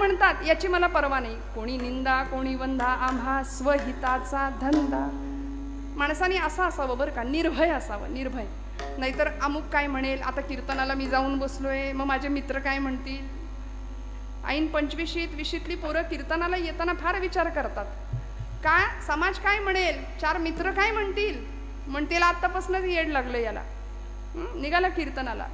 म्हणतात याची मला पर्वा नाही. कोणी निंदा कोणी वंदा, आम्हा स्वहिताचा धंदा. माणसाने असं असावं बरं का, निर्भय असावं, निर्भय. नाहीतर अमुक काय म्हणेल, आता कीर्तनाला मी जाऊन बसलोय, मग माझे मित्र काय म्हणतील. ऐन 25शीत 20शीतली पोरं कीर्तनाला येताना फार विचार करतात. काय समाज काय म्हणेल, 4 मित्र काय म्हणतील आत्तापासूनच येड लागलं याला. निघाला कीर्तनाला.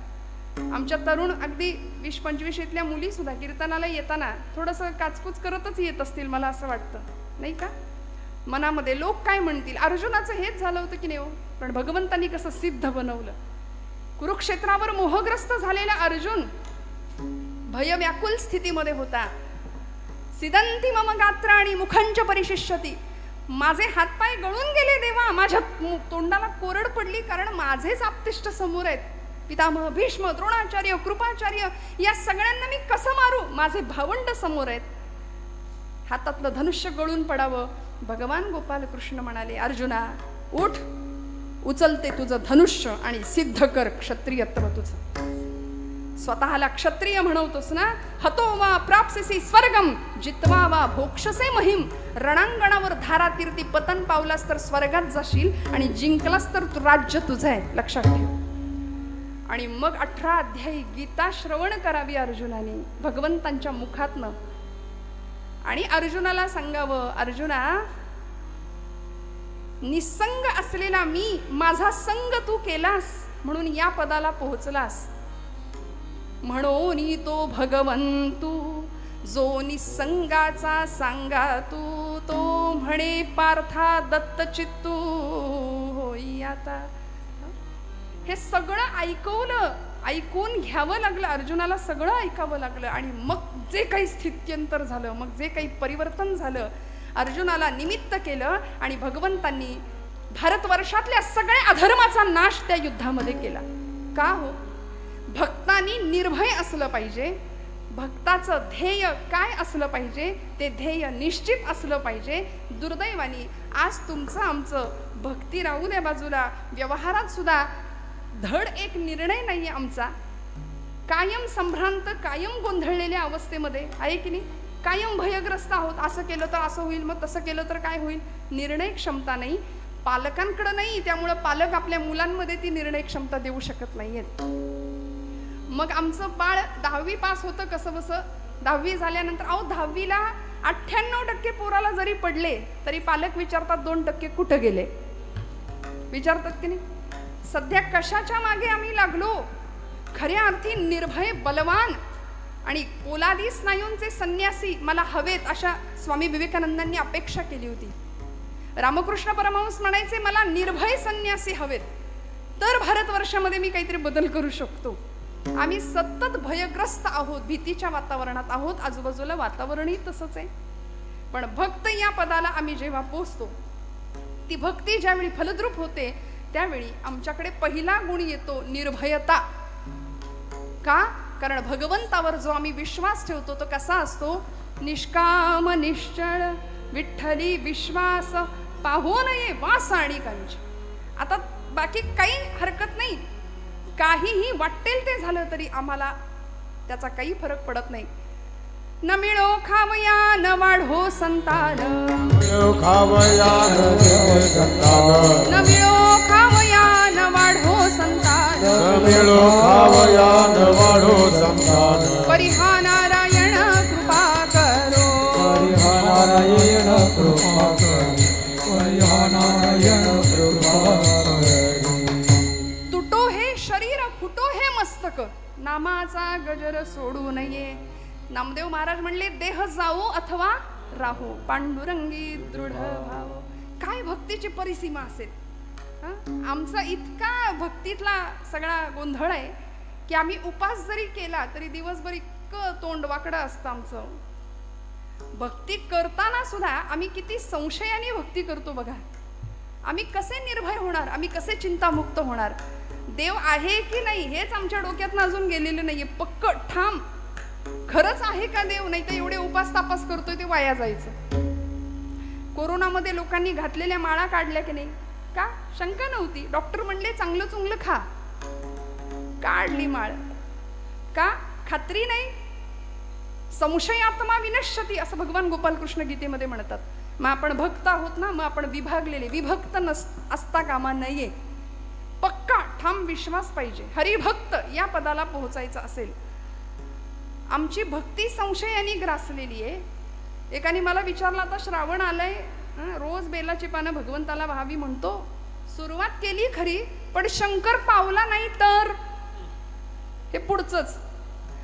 आमच्या तरुण अगदी 20-25शीतल्या मुली सुद्धा कीर्तनाला येताना थोडंसं काचकूच करतच येत असतील, मला असं वाटतं नाही का. मनामध्ये लोक काय म्हणतील. अर्जुनाचं हेच झालं होतं की नाही हो. पण भगवंतांनी कसं सिद्ध बनवलं. कुरुक्षेत्रावर मोहग्रस्त झालेला अर्जुन भयव्याकुल स्थितीमध्ये होता. सिदंती मम गात्राणि मुखंच परिशिष्यति. माझे हातपाय गळून गेले देवा, माझ्या तोंडाला कोरड पडली, कारण माझेच आप्तिष्ट समोर आहेत. पितामह भीष्म, द्रोणाचार्य, कृपाचार्य, या सगळ्यांना मी कसं मारू, माझे भावंड समोर आहेत. हातातलं धनुष्य गळून पडावं. भगवान गोपाल कृष्ण म्हणाले, अर्जुना उठ, उचलते तुझं धनुष्य आणि सिद्ध कर क्षत्रियत्व तुझं. स्वतःला क्षत्रिय म्हणवतोस ना. हतो वा प्राप्स्यसि स्वर्गम जित्वा वा भोक्षसे महिम. रणांगणावर धारातीर्थी पतन पावलास तर स्वर्गात जाशील, आणि जिंकलास तर राज्य तुझं आहे, लक्षात ठेव. आणि मग 18 अध्यायी गीता श्रवण करावी अर्जुनाने भगवंतांच्या मुखातनं. आणि अर्जुनाला सांगावं, अर्जुना निसंग असलेला मी, माझा संग तू केलास म्हणून या पदाला पोहोचलास. म्हणून तो भगवंतू जो निसंगाचा सांगा तू, तो म्हणे पार्था दत्त चित्तू होई आता. हे सगळं ऐकून घ्यावं लागलं अर्जुनाला, सगळं ऐकावं लागलं. आणि मग जे काही स्थित्यंतर झालं, मग जे काही परिवर्तन झालं, अर्जुनाला निमित्त केलं. आणि भगवंतांनी भारतवर्षातल्या सगळ्या अधर्माचा नाश त्या युद्धामध्ये केला. का हो, भक्तांनी निर्भय असलं पाहिजे. भक्ताचं ध्येय काय असलं पाहिजे, ते ध्येय निश्चित असलं पाहिजे. दुर्दैवानी आज तुमचं आमचं भक्ती राहू द्या बाजूला, व्यवहारात सुद्धा धड एक निर्णय नाही आमचा. कायम संभ्रांत, कायम गोंधळलेल्या अवस्थेमध्ये आहे की नाही. कायम भयग्रस्त आहोत. असं केलं तर असं होईल, मग तसं केलं तर काय होईल. निर्णय क्षमता नाही, पालकांकडे नाही. त्यामुळं पालक आपल्या मुलांमध्ये ती निर्णय क्षमता देऊ शकत नाहीयेत. मग आमचं बाळ 10वी पास होतं कसं बसं. 10वी झाल्यानंतर 10वीला 98% पोराला जरी पडले तरी पालक विचारतात 2% कुठं गेले, विचारतात की नाही. सध्या कशाच्या मागे आम्ही लागलो. खऱ्या अर्थी निर्भय, बलवान आणि पोलादी स्नायूंचे संन्यासी मला हवेत, अशा स्वामी विवेकानंदांनी अपेक्षा केली होती. रामकृष्ण परमहंस म्हणायचे, मला निर्भय संन्यासी हवेत, तर भारतवर्षामध्ये मी काहीतरी बदल करू शकतो. आम्ही सतत भयग्रस्त आहोत, भीतीच्या वातावरणात आहोत. आजूबाजूला वातावरणही तसंच आहे. पण भक्त या पदाला आम्ही जेव्हा पोचतो, ती भक्ती ज्यावेळी फलद्रूप होते, त्यावेळी आमच्याकडे पहिला गुण येतो निर्भयता. का? कारण भगवंतावर जो आम्ही विश्वास ठेवतो तो कसा असतो. निष्काम निश्चळ विठ्ठली विश्वास पाहू नये वास आणि कांच. आता बाकी काही हरकत नाही, काहीही वाटेल ते झालं तरी आम्हाला त्याचा काही फरक पडत नाही. न मिळो खावया न वाढो संतान, न मिळो खावया न वाढो संतान, परिहा नारायण कृपा करो, तुटो हे शरीर फुटो हे मस्तक, नामाचा गजर सोडू नये. नामदेव महाराज म्हणले, देह जावो अथवा राहो, पांडुरंगी दृढ भाव. काय भक्तीची परिसीमा असेल. आमचा इतका भक्तीतला सगळा गोंधळ आहे की आम्ही उपास जरी केला तरी दिवसभर इतकं तोंड वाकडं असतं आमचं. भक्ती करताना सुद्धा आम्ही किती संशयाने भक्ती करतो बघा. आम्ही कसे निर्भय होणार, आम्ही कसे चिंतामुक्त होणार. देव आहे की नाही हेच आमच्या डोक्यातनं अजून गेलेलं नाहीये. पक्क ठाम खरंच आहे का देव, नाही तर एवढे उपास तापास करतोय ते वाया जायचं. कोरोनामध्ये लोकांनी घातलेल्या माळा काढल्या की नाही, का? शंका नव्हती. डॉक्टर म्हणले चांगलं चुंगलं खा, काढली माळ. का? खात्री नाही. संशयात्मा विनश्यती असं भगवान गोपालकृष्ण गीतेमध्ये म्हणतात. मग आपण भक्त आहोत ना, मग आपण विभागलेले, विभक्त असता कामा नये. पक्का ठाम विश्वास पाहिजे. हरिभक्त या पदाला पोहोचायचं असेल. आमची भक्ती संशयाने ग्रासलेली आहे. एकाने मला विचारलं, आता श्रावण आलंय, रोज बेलाची पानं भगवंताला व्हावी म्हणतो, सुरुवात केली खरी, पण शंकर पावला नाही तर. हे पुढचंच,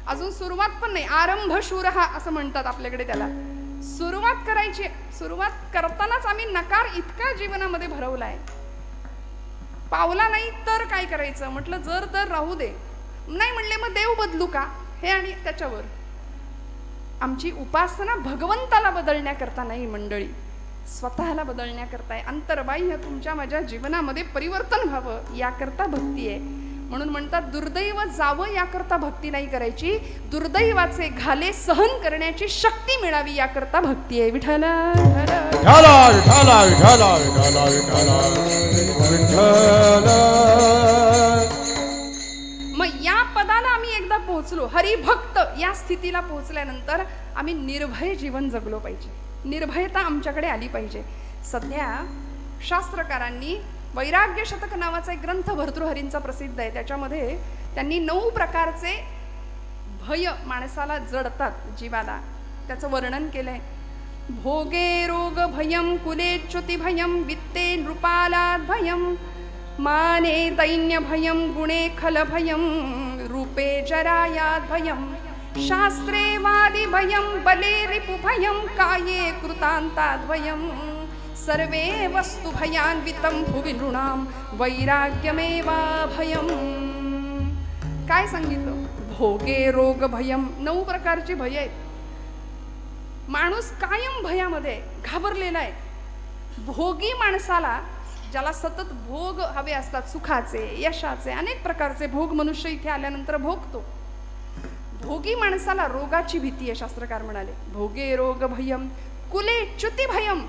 अजून सुरुवात पण नाही. आरंभ शूर हा असं म्हणतात आपल्याकडे त्याला. सुरुवात करायची, सुरुवात करतानाच आम्ही नकार इतका जीवनामध्ये भरवलाय. पावला नाही तर काय करायचं म्हटलं, जर तर राहू दे. नाही म्हणले मग देव बदलू का, हे आणि त्याच्यावर. आमची उपासना भगवंताला बदलण्याकरता नाही मंडळी, स्वतःला बदलण्याकरता. अंतर्बाह्य तुमच्या माझ्या जीवनामध्ये परिवर्तन व्हावं याकरता भक्ती आहे. म्हणून म्हणतात दुर्दैव जावं याकरता भक्ती नाही करायची, दुर्दैवाचे घाले सहन करण्याची शक्ती मिळावी याकरता भक्ती आहे. विठ्ठल मग या पदाला आम्ही एकदा पोहोचलो, हरिभक्त या स्थितीला पोहोचल्यानंतर आम्ही निर्भय जीवन जगलो पाहिजे. निर्भयता आमच्याकडे आली पाहिजे. सध्या शास्त्रकारांनी वैराग्य शतक नावाचा एक ग्रंथ भर्तृहरींचा प्रसिद्ध आहे. त्याच्यामध्ये त्यांनी 9 प्रकारचे भय माणसाला जडतात जीवाला, त्याचं वर्णन केलंय. भोगे रोग भयम, कुलेच्युती भयम, वित्ते नृपालाद भयम, माने दैन्य भयम, गुणे खल भयम, रूपे जरायाद भयम, शास्त्रे वादी भयम, बले रिपु भयम, काये कृतांताद भयम, सर्वे वस्तु भयान्वितं भुवि नृणां वैराग्यमेवा भयम. काय सांगितलं? भोगे रोग भयम, 9 प्रकारची भय आहेत. माणूस कायम भयामध्ये घाबरलेला आहे. भोगी माणसाला, ज्याला सतत भोग हवे असतात, सुखाचे, यशाचे, अनेक प्रकारचे भोग मनुष्य इथे आल्यानंतर भोगतो. भोगी माणसाला रोगाची भीती आहे. शास्त्रकार म्हणाले भोगे रोग भयम, कुले च्युती भयम.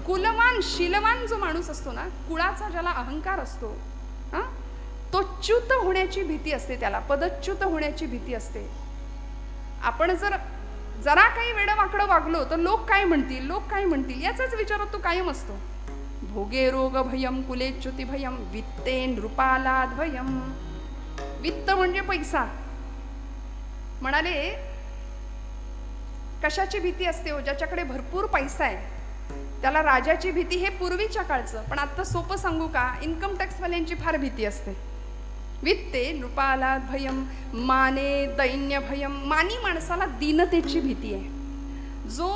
कुलवान शीलवान जो माणूस असतो ना, कुळाचा ज्याला अहंकार असतो, तो च्युत होण्याची भीती असते, त्याला पदच्युत होण्याची भीती असते. आपण जरा काही वेडवाकडं वागलो तर लोक काय म्हणतील, लोक काय म्हणतील याचाच विचारात तो कायम असतो. भोगे रोग भयम, कुले च्युती भयम, वित्ते नृपालाद भयम. वित्त म्हणजे पैसा. म्हणाले कशाची भीती असते हो? ज्याच्याकडे भरपूर पैसा आहे त्याला राजाची भीती. हे पूर्वीच्या काळचं, पण आता सोपं सांगू का, इन्कम टॅक्स वाल्यांची फार भीती असते. वित्ते नृपालाद भयम, माने दैन्य भयम. मानी माणसाला दीनतेची भीती आहे. जो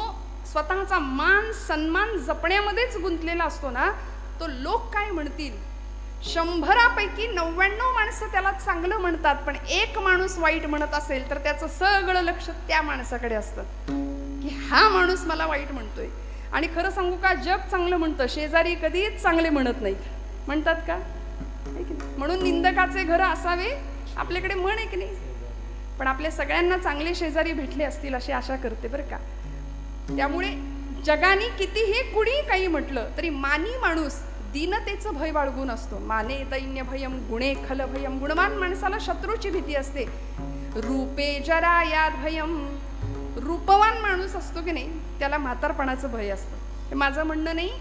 स्वतःचा मान सन्मान जपण्यामध्येच गुंतलेला असतो ना, तो लोक काय म्हणतील. 100पैकी 99 माणसं त्याला चांगलं म्हणतात, पण एक माणूस वाईट म्हणत असेल तर त्याचं सगळं लक्ष त्या माणसाकडे असतं की हा माणूस मला वाईट म्हणतोय. आणि खरं सांगू का, जग चांगलं म्हणतं, शेजारी कधीच चांगले म्हणत नाहीत. म्हणतात का? म्हणून निंदकाचे घर असावे आपल्याकडे म्हण आहे की नाही. पण आपल्या सगळ्यांना चांगले शेजारी भेटले असतील अशी आशा करते बरं का. त्यामुळे जगाने कितीही कुणी काही म्हटलं तरी मानी माणूस दीनतेचं भय बाळगून असतो. माने दैन्य भयम, गुणे खल भयम. गुणवान माणसाला शत्रूची भीती असते. रूपे जरायाद भयम. रूपवान माणूस असतो की नाही त्याला म्हातारपणाचं भय असतं. हे माझं म्हणणं नाही,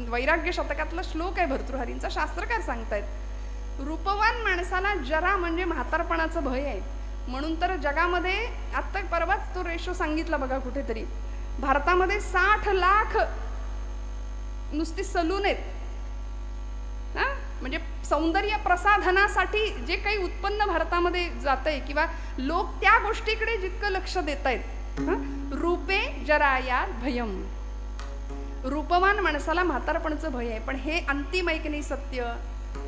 वैराग्य शतकातला श्लोक आहे भर्तृहरींचा, शास्त्रकार सांगतायत. रूपवान माणसाला जरा म्हणजे म्हातारपणाचं भय आहे. म्हणून तर जगामध्ये आत्ता परवाच तो रेशो सांगितला बघा कुठेतरी, भारतामध्ये 60 लाख नुसती सलून आहेत. म्हणजे सौंदर्य प्रसाधनासाठी जे काही उत्पन्न भारतामध्ये जातंय किंवा लोक त्या गोष्टीकडे जितकं लक्ष देत आहेत. रूपे जरायाद भयम. रूपवान माणसाला म्हातारपणाचं भय आहे. पण हे अंतिम आहे की नाही सत्य.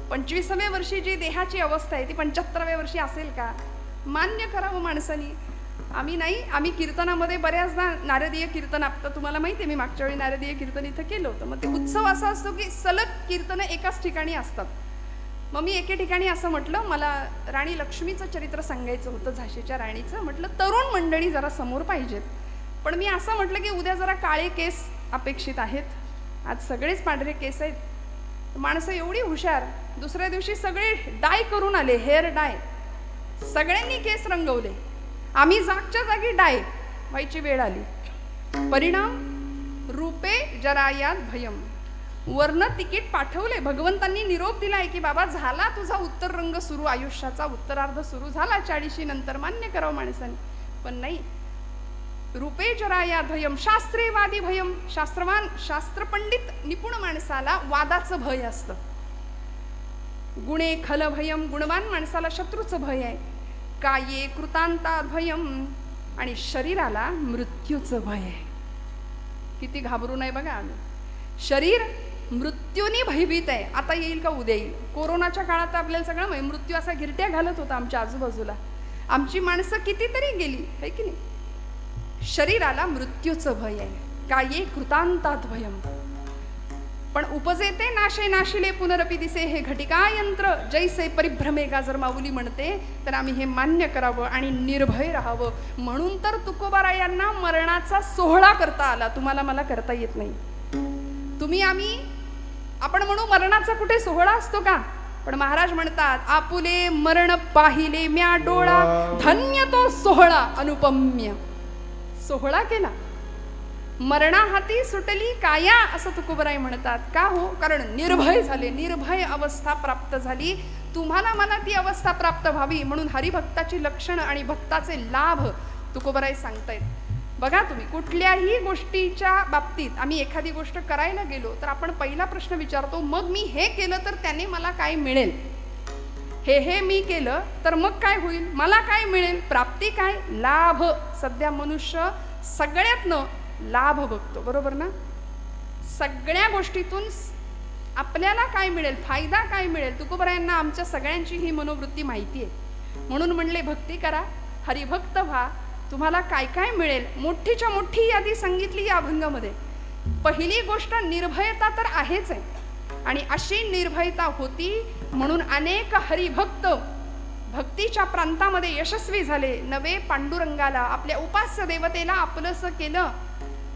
25व्या वर्षी जी देहाची अवस्था आहे ती 75व्या वर्षी असेल का? मान्य करावं माणसानी. आम्ही कीर्तनामध्ये बऱ्याचदा नारदीय कीर्तन, आता तुम्हाला माहिती आहे मी मागच्या वेळी नारदीय कीर्तन इथं केलं होतं. मग ते उत्सव असा असतो की सलग कीर्तनं एकाच ठिकाणी असतात. मग मी एके ठिकाणी असं म्हटलं, मला राणी लक्ष्मीचं चरित्र सांगायचं होतं, झाशीच्या राणीचं. म्हटलं तरुण मंडळी जरा समोर पाहिजेत. पण मी असं म्हटलं की उद्या जरा काळे केस अपेक्षित आहेत, आज सगळेच पांढरे केस आहेत. माणसं एवढी हुशार, दुसऱ्या दिवशी सगळे डाय करून आले, हेअर डाय. सगळ्यांनी केस रंगवले. आम्ही जागच्या जागी डाय. व्हायची वेळ आली. परिणाम रूपे जरायात भयम. वर्ण तिकीट पाठवले, भगवंतांनी निरोप दिलाय की बाबा झाला तुझा उत्तर रंग सुरू, आयुष्याचा उत्तरार्ध सुरू झाला 40 नंतर, मान्य करावं माणसाने. पण नाही, रूपे जरायात भयम शास्त्रे वादी भयम. शास्त्रवान शास्त्रपंडित निपुण माणसाला वादाचं भय असतं. गुणे खल भयम, गुणवान माणसाला शत्रूचं भय आहे. काये कृतांतात भयम, आणि शरीराला मृत्यूचं भय आहे. किती घाबरू नये बघा आम्ही. शरीर मृत्यूने भयभीत आहे. आता येईल का उद्या येईल. कोरोनाच्या काळात आपल्याला सगळं मृत्यू असा गिरट्या घालत होता आमच्या आजूबाजूला. आमची माणसं कितीतरी गेली है की नाही. शरीराला मृत्यूचं भय आहे. काये कृतांतात भयम. पण उपजेते नाशे नाशिले पुनरपी दिसे, हे घटिका यंत्र जैसे परिभ्रमेगा जर माऊली म्हणते तर आम्ही हे मान्य करावं आणि निर्भय राहावं. म्हणून तर तुकोबारायांना मरणाचा सोहळा करता आला. तुम्हाला मला करता येत नाही. तुम्ही आम्ही आपण म्हणू मरणाचा कुठे सोहळा असतो का. पण महाराज म्हणतात आपुले मरण पाहिले म्या डोळा, धन्य तो सोहळा अनुपम्य. सोहळा केला, मरणा हाती सुटली काया, असं तुकोबराय म्हणतात. का हो, कारण निर्भय झाले, निर्भय अवस्था प्राप्त झाली. तुम्हाला मला ती अवस्था प्राप्त व्हावी म्हणून हरिभक्ताची लक्षणं आणि भक्ताचे लाभ तुकोबराय सांगतायत. बघा तुम्ही कुठल्याही गोष्टीच्या बाबतीत आम्ही एखादी गोष्ट करायला गेलो तर आपण पहिला प्रश्न विचारतो, मग मी हे केलं तर त्याने मला काय मिळेल. हे मी केलं तर मग काय होईल, मला काय मिळेल, प्राप्ती काय, लाभ. सध्या मनुष्य सगळ्यातनं लाभ बघतो, बरोबर ना. सगळ्या गोष्टीतून आपल्याला काय मिळेल, फायदा काय मिळेल. तुकोबरायांना आमच्या सगळ्यांची ही मनोवृत्ती माहिती आहे. म्हणून म्हणले भक्ती करा, हरिभक्त व्हा, तुम्हाला काय काय मिळेल. मोठीच्या मोठी यादी सांगितली या अभंगामध्ये. पहिली गोष्ट निर्भयता तर आहेच आहे, आणि अशी निर्भयता होती म्हणून अनेक हरिभक्त भक्तीच्या प्रांतामध्ये यशस्वी झाले. नवे पांडुरंगाला, आपल्या उपास्य देवतेला आपलंसं केलं.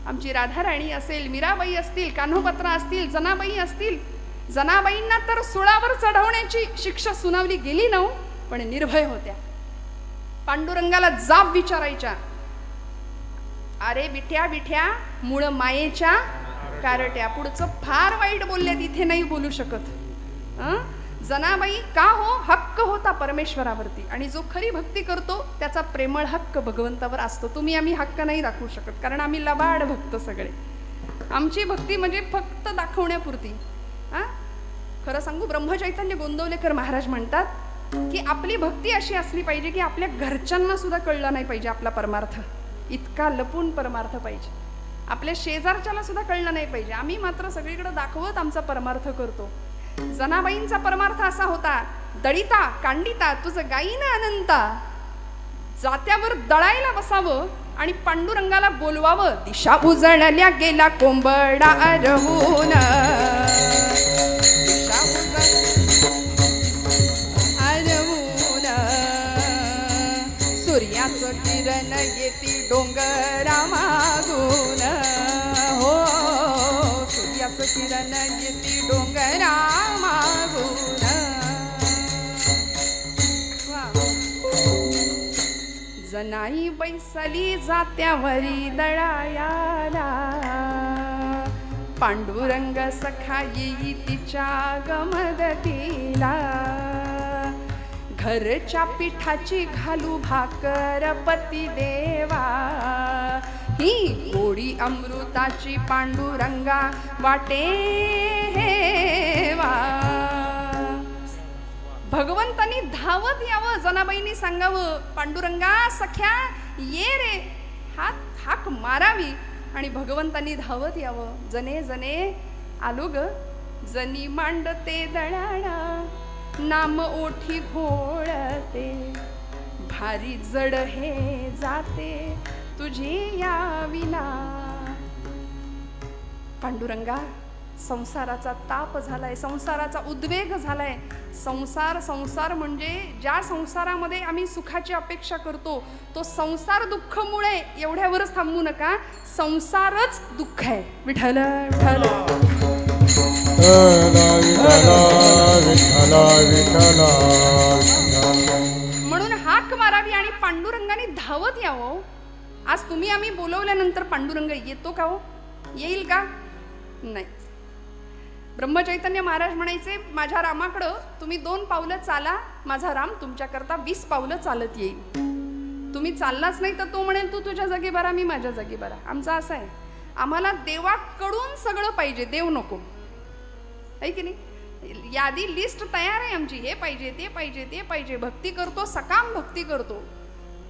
आमची राधाराणी असेल, मीराबाई असतील, कान्होपत्रा असतील, जनाबाई असतील. जनाबाईंना तर सुळावर चढवण्याची शिक्षा सुनावली गेली नव्ह, पण निर्भय होत्या. पांडुरंगाला जाब विचारायच्या, अरे विठ्या विठ्या मूळ मायेच्या कारट्या. पुढचं फार वाईट बोलले, तिथे नाही बोलू शकत. जनाबाई का हो, हक्क होता परमेश्वरावरती, आणि जो खरी भक्ती करतो त्याचा प्रेमळ हक्क भगवंतावर असतो. तुम्ही आम्ही हक्क नाही दाखवू शकत, कारण आम्ही लबाड भक्त सगळे. आमची भक्ती म्हणजे फक्त दाखवण्यापुरती. खरं सांगू, ब्रह्मचैतन्य गोंदवलेकर महाराज म्हणतात की आपली भक्ती अशी असली पाहिजे की आपल्या घरच्यांना सुद्धा कळलं नाही पाहिजे आपला परमार्थ. इतका लपून परमार्थ पाहिजे. आपल्या शेजारच्याला सुद्धा कळलं नाही पाहिजे. आम्ही मात्र सगळीकडे दाखवत आमचा परमार्थ करतो. जनाबाईंचा परमार्थ असा होता, दळिता कांडिता तुझं गायीन अनंता. जात्यावर दळायला बसावं आणि पांडुरंगाला बोलवावं. दिशा उजळल्या गेला कोंबडा अरवून, दिशा अरवून, सूर्याचं किरण येती डोंगरा मागून. हो, सूर्याचं किरण येती डोंगरा मागून. जनाई बैसली जात्यावरी दळायाला, पांडुरंग सखा येई तिच्या गमदतीला. घरच्या पिठाची घालू भाकर पती देवा, ही गोडी अमृताची पांडुरंगा वाटे हेवा. भगवंतांनी धावत यावं, जनाबाईंनी सांगावं, पांडुरंगा सख्या ये रे, हाक मारावी, आणि भगवंतांनी धावत यावं. जने जने आलो ग, जनी मांडते दळाणा, नाम ओठी घोळते, भारी जड हे जाते तुझी या विना. पांडुरंगा, संसाराचा ताप झालाय, संसाराचा उद्वेग झालाय. संसार म्हणजे ज्या संसारामध्ये आम्ही सुखाची अपेक्षा करतो तो संसार दुःखमुळे एवढ्यावरच थांबू नका. संसारच दुःख आहे. विठ्ठल विठ्ठल म्हणून हाक मारावी आणि पांडुरंगाने धावत यावं. आज तुम्ही आम्ही बोलवल्यानंतर पांडुरंग येतो का हो? येईल का? नाही. ब्रह्मचैतन्य महाराज म्हणायचे, माझ्या रामाकडं तुम्ही 2 पावलं चाला, माझा राम तुमच्याकरता 20 पावलं चालत येईल. तुम्ही चाललाच नाही तर तो म्हणेल तू तुझ्या जागी बरा, मी माझ्या जागी बरा. आमचं असं आहे, आम्हाला देवाकडून सगळं पाहिजे, देव नको. आहे की नाही? यादी लिस्ट तयार आहे आमची, हे पाहिजे ते पाहिजे ते पाहिजे. भक्ती करतो, सकाम भक्ती करतो.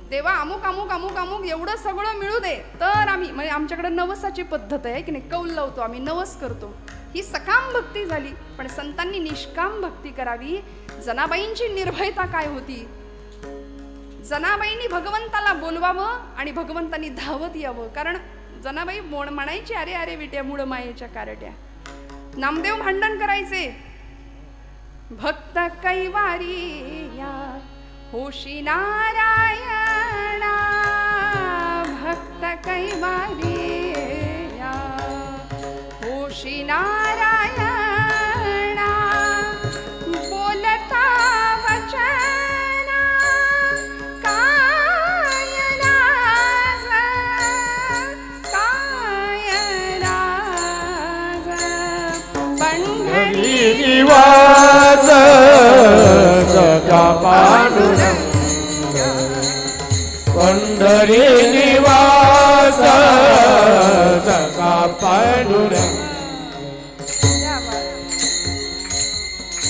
देवा अमुक अमुक अमुक अमुक एवढं सगळं मिळू दे तर आम्ही, म्हणजे आमच्याकडे नवसाची पद्धत आहे की नाही, कौल लावतो आम्ही, नवस करतो. ही सकाम भक्ती झाली. पण संतांनी निष्काम भक्ती करावी. जनाबाईंची निर्भयता काय होती? जनाबाईंनी भगवंताला बोलवावं आणि भगवंतांनी धावत यावं. कारण जनाबाई म्हणायची, अरे अरे विट्या मूळ मायेच्या कारट्या. नामदेव भांडण करायचे, भक्त कैवारी या होशी नारायणा, भक्त कैवारी या होशी नारायणा, बोलता वचन काय राज, काय राज, पंढरी निवास सखा पांडुरंग, पंढरी निवास सखा पांडुरंग.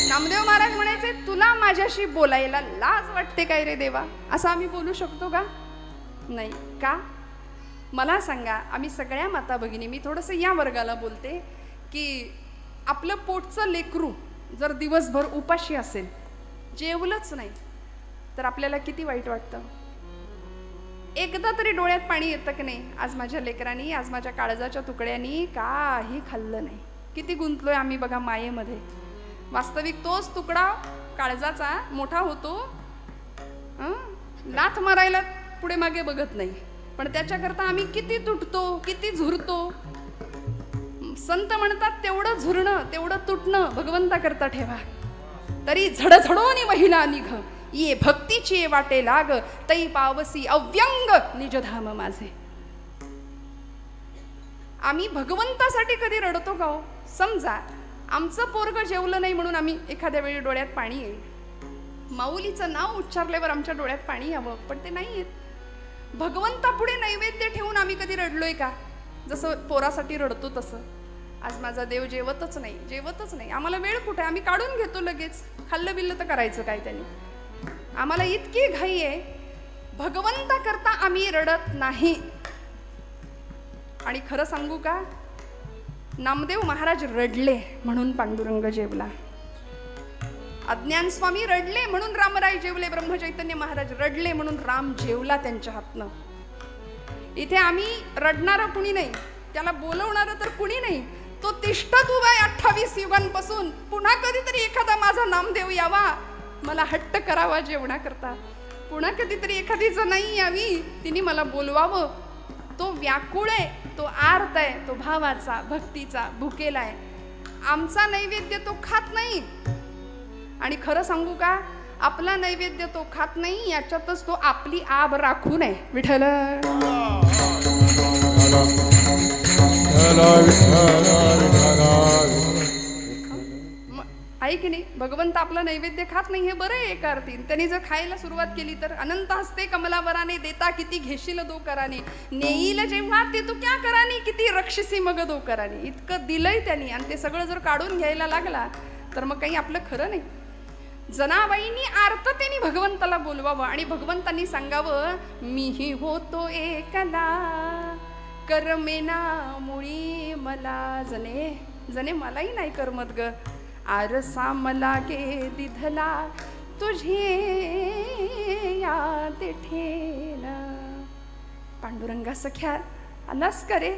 नामदेव महाराज म्हणायचे, तुला माझ्याशी बोलायला लाज वाटते काय रे देवा? असं आम्ही बोलू शकतो का? नाही. का? मला सांगा. आम्ही सगळ्या माता भगिनी, मी थोडंसं या वर्गाला बोलते की आपलं पोटचं लेकरू जर दिवसभर उपाशी असेल, जेवलंच नाही, तर आपल्याला किती वाईट वाटतं. एकदा तरी डोळ्यात पाणी येतं की नाही, आज माझ्या लेकरांनी, आज माझ्या काळजाच्या तुकड्यांनी काही खाल्लं नाही. किती गुंतलोय आम्ही बघा मायेमध्ये. वास्तविक तोच तुकडा काळजाचा मोठा होतो, लाथ मारायला पुढे मागे बघत नाही, पण त्याच्याकरता आम्ही किती तुटतो, किती झुरतो. संत म्हणतात, तेवढं झुरणं, तेवढं तुटणं भगवंताकरता ठेवा. तरी झडझडोनी महिला निघ, ये भक्तीची वाटे लाग, तै पावसी अव्यंग निजधाम माझे. आम्ही भगवंतासाठी कधी रडतो का हो? समजा आमचं पोरग जेवलं नाही म्हणून आम्ही एखाद्या वेळी डोळ्यात पाणी येईल. माऊलीचं नाव उच्चारल्यावर आमच्या डोळ्यात पाणी यावं, पण ते नाही येत. भगवंतापुढे नैवेद्य ठेवून आम्ही कधी रडलोय का? जसं पोरासाठी रडतो तसं. आज माझा देव जेवतच नाही, जेवतच नाही. आम्हाला वेळ कुठे, आम्ही काढून घेतो लगेच. खाल्लं बिल्लं तर करायचं काय त्यांनी? आम्हाला इतकी घाई आहे. भगवंता करता आम्ही रडत नाही. आणि खरं सांगू का, नामदेव महाराज रडले म्हणून पांडुरंग जेवला. अज्ञान स्वामी रडले म्हणून रामराय जेवले. ब्रह्मचैतन्य महाराज रडले म्हणून राम जेवला त्यांच्या हातनं. इथे आम्ही रडणारं कुणी नाही, त्याला बोलवणारं तर कुणी नाही. तो तिष्ठत उभा आहे 28 युगांपासून. पुन्हा कधीतरी एखादा माझा नामदेव यावा, मला हट्ट करावा जेवणाकरता. पुन्हा कधीतरी एखादी जनाई यावी, तिने मला बोलवावं. तो व्याकुळ आहे, तो आर्त आहे, तो भावाचा, भक्तीचा भुकेला आहे. आमचा नैवेद्य तो खात नाही. आणि खरं सांगू का, आपला नैवेद्य तो खात नाही, याच्यातच तो आपली आब राखून आहे. विठ्ठल आहे की नाही? भगवंत आपला नैवेद्य खात नाही, हे बरं आहे एका अर्थी. त्यांनी जर खायला सुरुवात केली तर अनंत हस्ते कमलावराने, देता किती घेशील दो कराने, नेईल जेव्हा ते तू क्या करानी, किती रक्षसी मग दो करानी. इतकं दिलंय त्यांनी, आणि ते सगळं जर काढून घ्यायला लागला तर मग काही आपलं खरं नाही. जनाबाईंनी आर्ततेने भगवंताला बोलवावं आणि भगवंतांनी सांगावं, मीही होतो एकला, करमेना मुळी मला जने. जने मलाही नाही करमत ग, आरसा मला गे दिधला, तुझे याद ठेला. पांडुरंगा सख्या आलास करे,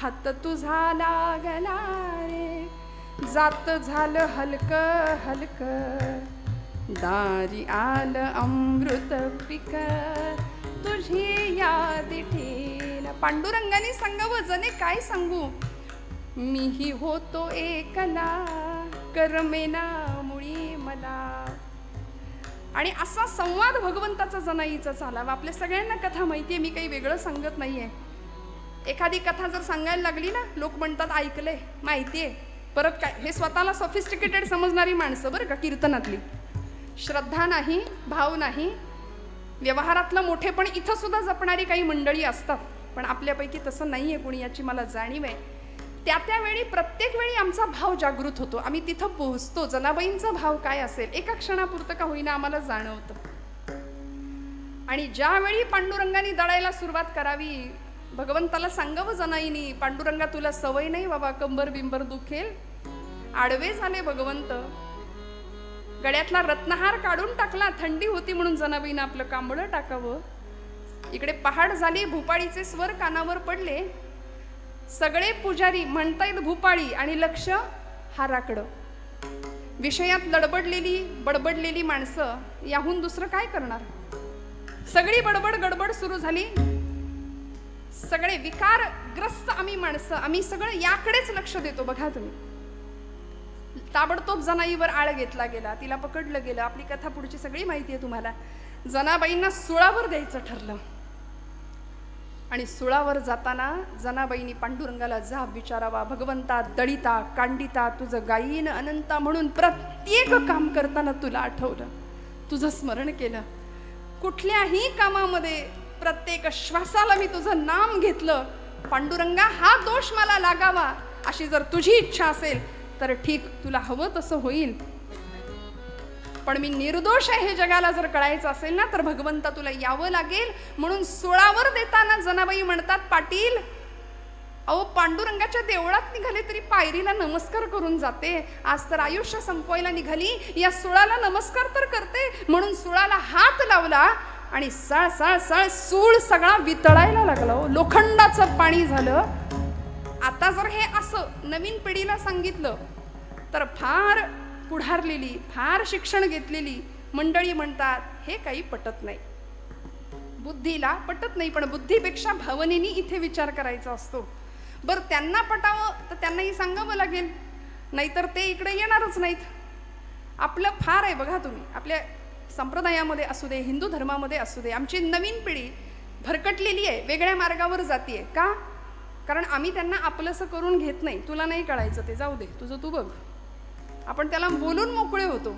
हात तुझा लागला रे, जात झालं हलक हलक, दारी आलं अमृत पिक, तुझी याद ठेला. पांडुरंगाने सांगावं, जने काय सांगू, मीही होतो एकला, करमेना मुळी मला. आणि असा संवाद भगवंताचा जनाईचा चालावा. आपल्या सगळ्यांना कथा माहिती आहे, मी काही वेगळं सांगत नाहीये. एखादी कथा जर सांगायला लागली ना, लोक म्हणतात ऐकलंय, माहितीये, परत काय. हे स्वतःला सॉफिस्टिकेटेड समजणारी माणसं बरं का, कीर्तनातली. श्रद्धा नाही, भाव नाही, व्यवहारातलं मोठेपण इथं सुद्धा जपणारी काही मंडळी असतात, पण आपल्यापैकी तसं नाहीये कोणी, याची मला जाणीव आहे. त्यावेळी प्रत्येक वेळी आमचा भाव जागृत होतो, आम्ही तिथं पोहोचतो. जनाबाईंचा भाव काय असेल एका क्षणापुरतं का होईना आम्हाला जाणवतं. आणि ज्यावेळी पांडुरंगाने दळायला सुरुवात करावी, भगवंताला सांगावं जनाईनी, पांडुरंगा तुला सवय नाही बाबा, कंबर बिंबर दुखेल. आडवे झाले भगवंत, गळ्यातला रत्नहार काढून टाकला, थंडी होती म्हणून जनाबाईनं आपलं कांबळं टाकावं. इकडे पहाड झाली, भूपाळीचे स्वर कानावर पडले. सगळे पुजारी म्हणतायत भूपाळी आणि लक्ष हाराकडं. विषयात बडबडलेली माणसं याहून दुसरं काय करणार. सगळी बडबड गडबड सुरू झाली. सगळे विकारग्रस्त आम्ही माणसं, आम्ही सगळं याकडेच लक्ष देतो. बघा तुम्ही, ताबडतोब जनाईवर आळ घेतला गेला, तिला पकडलं गेलं. आपली कथा पुढची सगळी माहिती आहे तुम्हाला. जनाबाईंना सुळावर द्यायचं ठरलं. आणि सुळावर जाताना जनाबाईंनी पांडुरंगाला जाब विचारावा, भगवंता दळिता कांडिता तुझं गायीन अनंता म्हणून प्रत्येक काम करताना तुला आठवलं, तुझं स्मरण केलं. कुठल्याही कामामध्ये प्रत्येक श्वासाला मी तुझं नाम घेतलं. पांडुरंगा हा दोष मला लागावा अशी जर तुझी इच्छा असेल तर ठीक, तुला हवं तसं होईल. पण मी निर्दोष आहे हे जगाला जर कळायचं असेल ना, तर भगवंता तुला यावं लागेल. म्हणून सुळावर देताना जनाबाई म्हणतात, पाटील अहो पांडुरंगाच्या देवळात निघाले तरी पायरीला नमस्कार करून जाते, आज तर आयुष्य संपवायला निघाली, या सुळाला नमस्कार तर करते. म्हणून सुळाला हात लावला आणि सळ सळ सळ सूळ सगळा वितळायला लागला. लोखंडाचं पाणी झालं. आता जर हे असं नवीन पिढीला सांगितलं तर फार पुढारलेली, फार शिक्षण घेतलेली मंडळी म्हणतात हे काही पटत नाही, बुद्धीला पटत नाही. पण बुद्धीपेक्षा भावनेनी इथे विचार करायचा असतो. बरं त्यांना पटावं तर त्यांनाही सांगावं लागेल, नाहीतर ते इकडे येणारच नाहीत. आपलं फार आहे बघा तुम्ही, आपल्या संप्रदायामध्ये असू दे, हिंदू धर्मामध्ये असू दे, आमची नवीन पिढी भरकटलेली आहे, वेगळ्या मार्गावर जातीये. का? कारण आम्ही त्यांना आपलंसं करून घेत नाही. तुला नाही कळायचं ते जाऊ दे, तुझं तू बघ. आपण त्याला बोलून मोकळे होतो.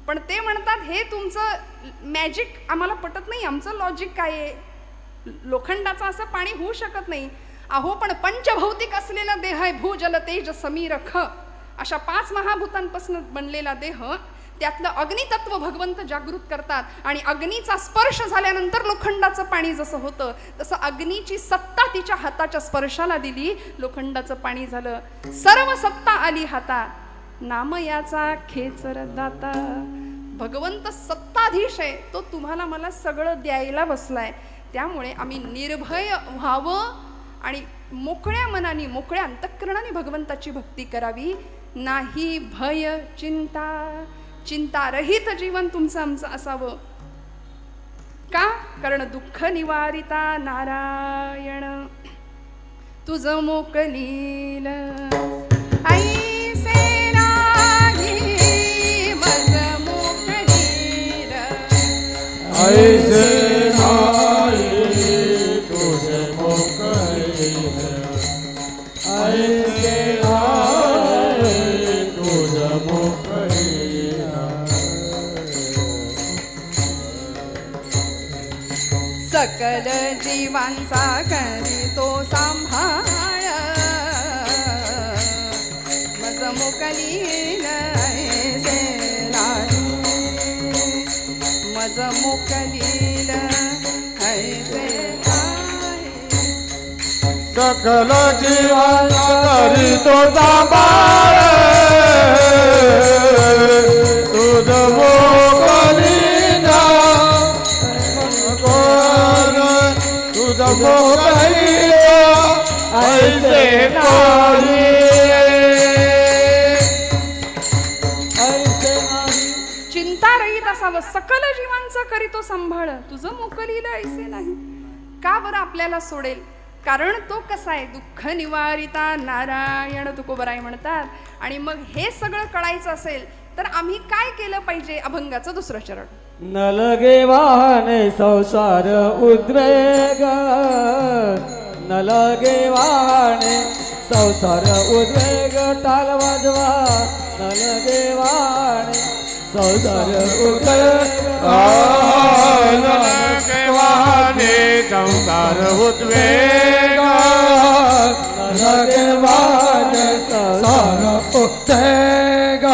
पण ते म्हणतात हे तुमचं मॅजिक आम्हाला पटत नाही, आमचं लॉजिक काय आहे, लोखंडाचं असं पाणी होऊ शकत नाही. अहो पण पंचभौतिक असलेला देह आहे, भूजल तेज समीर ख, अशा 5 महाभूतांपासून बनलेला देह, त्यातलं अग्नितत्व भगवंत जागृत करतात. आणि अग्नीचा स्पर्श झाल्यानंतर लोखंडाचं पाणी जसं होतं तसं अग्नीची सत्ता तिच्या हाताच्या स्पर्शाला दिली, लोखंडाचं पाणी झालं. सर्व सत्ता आली हातात, नाम याचा खेचर दाता. भगवंत सत्ताधीश आहे, तो तुम्हाला मला सगळं द्यायला बसलाय. त्यामुळे आम्ही निर्भय व्हावं आणि मोकळ्या मनाने, मोकळ्या अंतःकरणाने भगवंताची भक्ती करावी. नाही भय चिंता, चिंतारहित जीवन तुमचं आमचं असावं. का? कारण दुःख निवारिता नारायण तुझं मोकलील. ऐसे नाही मज मोकलील, ऐसे नाही तुझे मोकलील, ऐसे नाही तुझे मोकलील. सकल जीवांचा करीतो सांभाळ, मज मोकलील ऐसे नाही, मज मोकलील ऐसे नाही. सकल जीवांचा करीतो सांभाळ, तुझ मोकलील, तुझ मोकलील ऐसे नाही, ऐसे नाही. चिंतारहित असावं, सकल जीवांचा करीतो सांभाळ, तुझं मोकलील ऐसे नाही. का बरं आपल्याला सोडेल? कारण तो कसा आहे, दुःख निवारिता नारायण तुकोबराय म्हणतात. आणि मग हे सगळं कळायचं असेल तर आम्ही काय केलं पाहिजे? अभंगाचं 2रं चरण. न लगे वाहने संसार उद्वेग न लगे वाहने संसार उद्वेग टाल वाजवा न लगे वाहने संसार उद्वेग न लगे वाहने संसार उद्वेग न लगे वाहने संसार उद्वेग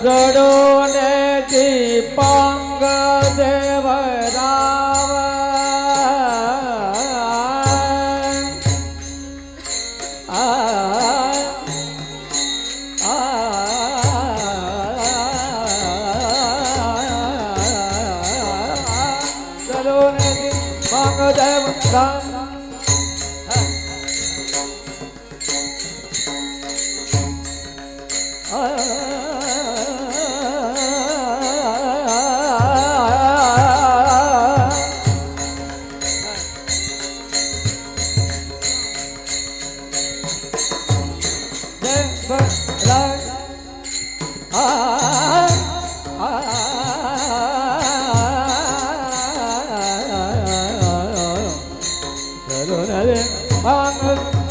जडून दीपांग देवराव जडून दीपांग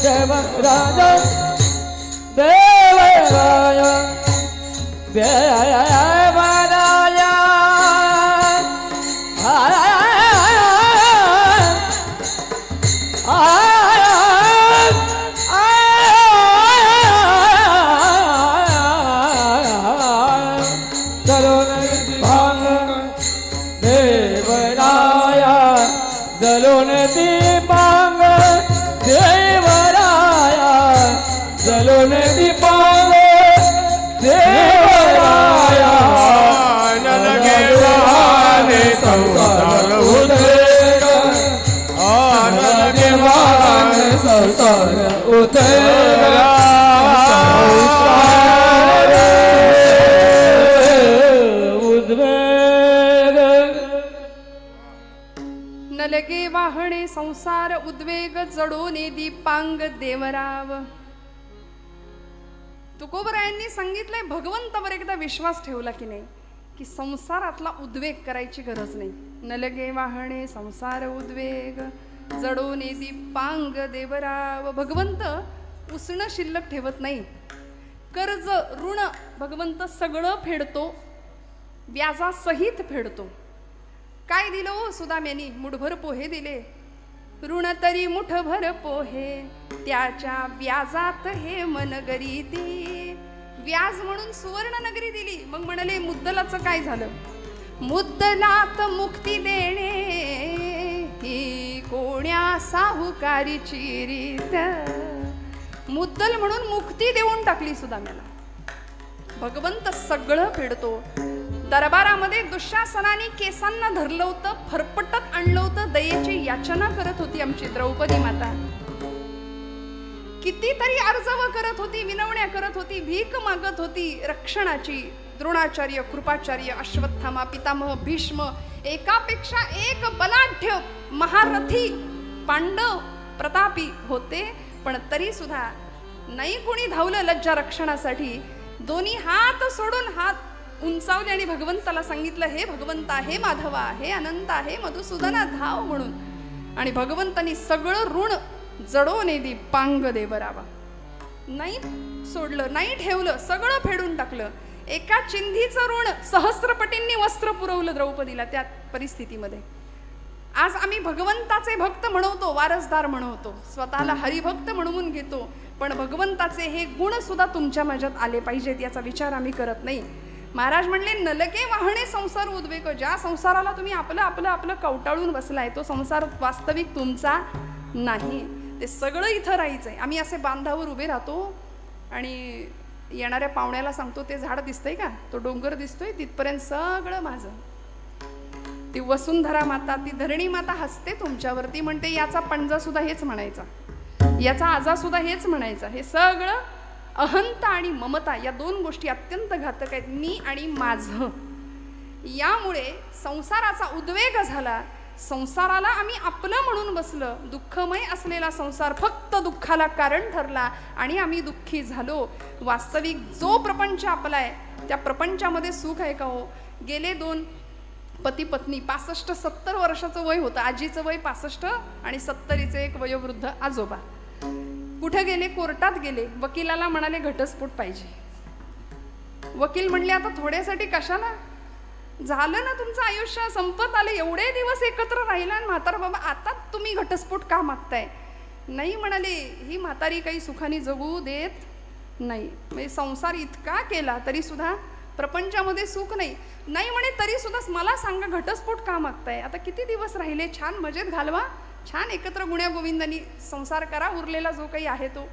देवराव राजा देवराय देवराय देवराय जलून दीपांग देवराय जलून दीपांग देवराय न लगे वाहने संसार उद्वेग न लगे वाहने संसार उद्वेग न लगे वाहणे संसार उद्वेग जडोने दीपांग देवराव. तुकोबरायांनी सांगितलंय भगवंतावर एकदा विश्वास ठेवला की नाही की संसारातला उद्वेग करायची गरज नाही. न लगे वाहणे संसार उद्वेग जडोने दीपांग देवराव. भगवंत उसणं शिल्लक ठेवत नाही. कर्ज ऋण भगवंत सगळं फेडतो, व्याजासहित फेडतो. काय दिलं हो सुदाम्यानी? मुठभर पोहे दिले. ऋण तरी मुठभर पोहे त्याच्या व्याजात हे मनगरी ती. व्याज म्हणून सुवर्ण नगरी दिली. मग म्हणाले मुद्दलाचं काय झालं? मुद्दलात मुक्ती देणे ही कोण्या साहुकारीची रीत. मुद्दल म्हणून मुक्ती देऊन टाकली सुदाम्याला. भगवंत सगळं फेडतो. दरबारामध्ये दुःशासनाने केसांना धरलं होतं, फरफटत आणलं होतं. दयेची याचना करत होती आमची द्रौपदी माता. कितीतरी अर्जव करत होती, विनवण्या करत होती, भीक मागत होती रक्षणाची. द्रोणाचार्य, कृपाचार्य, अश्वत्थामा, पितामह, भीष्म, एकापेक्षा एक बलाढ्य महारथी पांडव प्रतापी होते. पण तरी सुद्धा नाही कोणी धावलं लज्जा रक्षणासाठी. दोन्ही हात सोडून हात उंचावले आणि भगवंताला सांगितलं, हे भगवंता, हे माधवा, हे अनंता, हे मधुसूदना, धाव म्हणून. आणि भगवंतानी सगळं ऋण जडोने दीपांग देवरावा. नाही सोडलं, नाही ठेवलं, सगळं फेडून टाकलं. एका चिंधीचं ऋण सहस्त्रपटींनी वस्त्र पुरवलं द्रौपदीला त्या परिस्थितीमध्ये. आज आम्ही भगवंताचे भक्त म्हणवतो, वारसदार म्हणवतो, स्वतःला हरिभक्त म्हणवून घेतो. पण भगवंताचे हे गुण सुद्धा तुमच्या माझ्यात आले पाहिजेत याचा विचार आम्ही करत नाही. महाराज म्हणले, नलके वाहणे संसार उद्वेग. ज्या संसाराला तुम्ही आपलं आपलं आपलं कवटाळून बसलाय तो संसार वास्तविक तुमचा नाही. ते सगळं इथं राहायचंय. आम्ही असे बांधावर उभे राहतो आणि येणाऱ्या पाहुण्याला सांगतो, ते झाड दिसतंय का, तो डोंगर दिसतोय, तिथपर्यंत सगळं माझं. ती वसुंधरा माता, ती धरणी माता हसते तुमच्यावरती, म्हणते याचा पणजा सुद्धा हेच म्हणायचा, याचा आजा सुद्धा हेच म्हणायचा. हे सगळं अहंता आणि ममता या दोन गोष्टी अत्यंत घातक आहेत. मी आणि माझं. यामुळे संसाराचा उद्वेग झाला. संसाराला आम्ही आपलं म्हणून बसलं. दुःखमय असलेला संसार फक्त दुःखाला कारण ठरला आणि आम्ही दुःखी झालो. वास्तविक जो प्रपंच आपला आहे त्या प्रपंचामध्ये सुख आहे का हो? गेले 2 पती पत्नी 65-70 वर्षाचं वय होतं. आजीचं वय 65 आणि 70चे एक वयोवृद्ध आजोबा. कुठे गेले? कोर्टात गेले. वकिलाला म्हणाले घटस्फोट पाहिजे. वकील म्हणले आता थोड्यासाठी कशाला, झालं ना तुमचं आयुष्य संपत आलं, एवढे दिवस एकत्र राहिला आणि म्हातारा बाबा आता तुम्ही घटस्फोट का मागताय? नाही म्हणाले, ही म्हातारी काही सुखाने जगू देत नाही. म्हणजे संसार इतका केला तरी सुद्धा प्रपंचामध्ये सुख नाही. नाही म्हणे तरी सुद्धा मला सांगा घटस्फोट का मागताय? आता किती दिवस राहिले, छान मजेत घालवा, छान एकत्र गुण्या गोविंदांनी संसार करा, उरलेला जो काही आहे तो.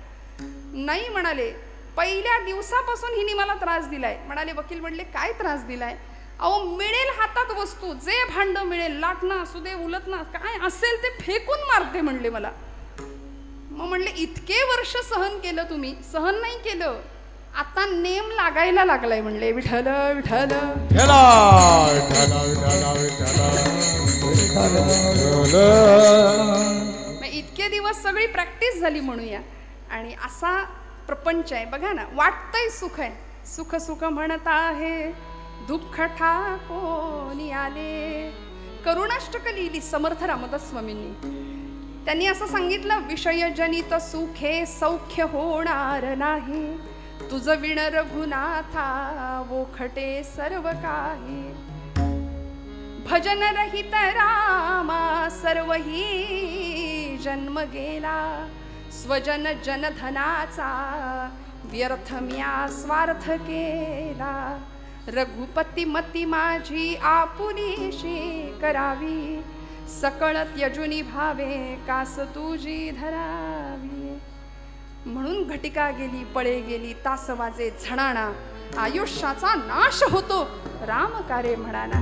नाही म्हणाले, पहिल्या दिवसापासून हिने मला त्रास दिलाय. म्हणाले वकील म्हणले काय त्रास दिलाय? अहो मिळेल हातात वस्तू, जे भांड मिळेल, लाटणं असू दे, उलटणं काय असेल ते फेकून मारते म्हणले मला. मग म्हणले इतके वर्ष सहन केलं तुम्ही, सहन नाही केलं, आता नेम लागायला लागलाय म्हणले. विठ्ठल विठ्ठल इतके दिवस सगळी प्रॅक्टिस झाली म्हणूया. आणि असा प्रपंच आहे बघा ना. वाटतंय सुख आहे, सुख सुख म्हणत आहे, दुःख ठाकोनी आले. करुणाष्टक लिहिली समर्थ रामदास स्वामींनी. त्यांनी असं सांगितलं, विषयजनित सुखे सौख्य होणार नाही, तुझ विण रघुनाथा वोखटे सर्व काही. भजन रहित रामा सर्वही जन्म गेला, स्वजन जनधनाचा व्यर्थ म्या स्वार्थ केला. रघुपती मती माझी आपुलीशी करावी, सकळ त्यजुनी भावे कास तुझी धरावी. म्हणून घटिका गेली, पळे गेली, तास वाजे झणाणा, आयुष्याचा नाश होतो राम कार्य म्हणाला.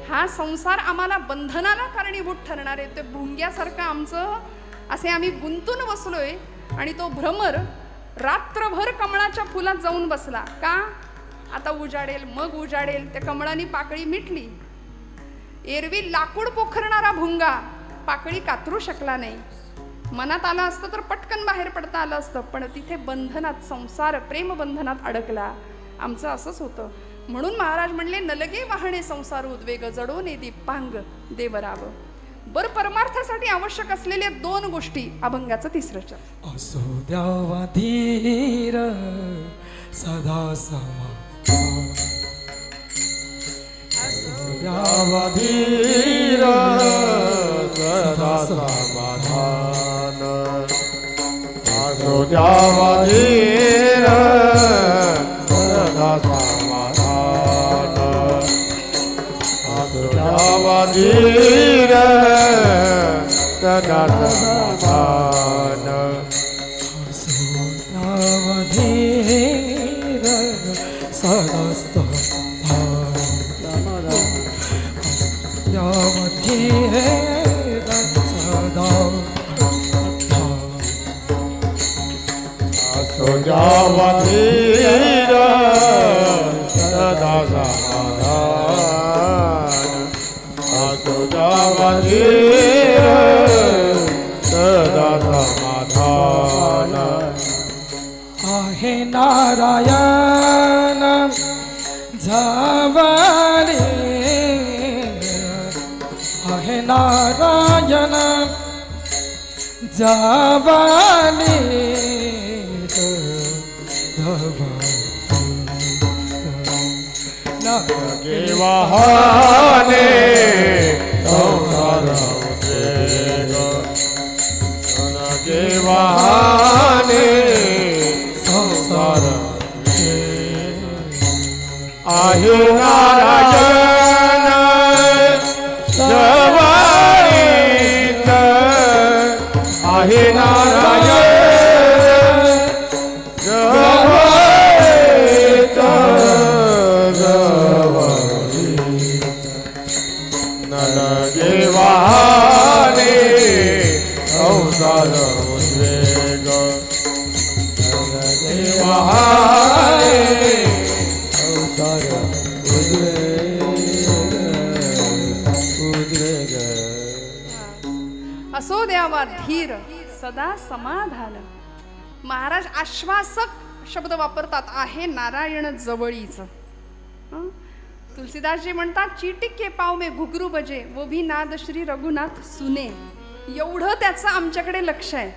हा संसार आम्हाला बंधनाला कारणीभूत ठरणार आहे. ते भुंग्यासारखं आमचं असे आम्ही गुंतून बसलोय. आणि तो भ्रमर रात्रभर कमळाच्या फुलात जाऊन बसला. का? आता उजाडेल, मग उजाडेल. त्या कमळानी पाकळी मिटली. एरवी लाकूड पोखरणारा भुंगा पाकळी कातरू शकला नाही. मनात आलं असतं तर पटकन बाहेर पडता आलं असतं, पण तिथे बंधनात, संसार प्रेम बंधनात अडकला. आमचं असंच होतं. म्हणून महाराज म्हणले, नलगे वाहणे संसार उद्वेग, जडोने दीपांग देवराव. बर परमार्थासाठी आवश्यक असलेल्या 2 गोष्टी. अभंगाचं 3रं चरण. असो द्यावा धीर सदा समा, द्यावा धीर सदा समाधान, असो द्यावा धीर सदा समाधान, असो द्यावा धीर सदा समाधान. असो द्यावा धीर सदा समाधान, द्यावा धीर सदा असो द्यावा धीर सदा समाधान, असो द्यावा धीर सदा समाधान. आहे नारायण जावारे, आहे नारायण जावाले, नगे वाहने संसार उद्वेग, नगे वाहने संसार आहे नारायण जवळीत, आहे नारायण जवळीत, जवळीत. नलगे वाहने संसार उद्वेग, नलगे वाहने असो द्यावा धीर सदा समाधान. महाराज आश्वासक शब्द वापरतात, आहे नारायण जवळीच. तुलसीदासजी म्हणतात, चीटी के पाव में घुघरू बजे वो भी नाद श्री रघुनाथ सुने. एवढं त्याचं आमच्याकडे लक्ष आहे,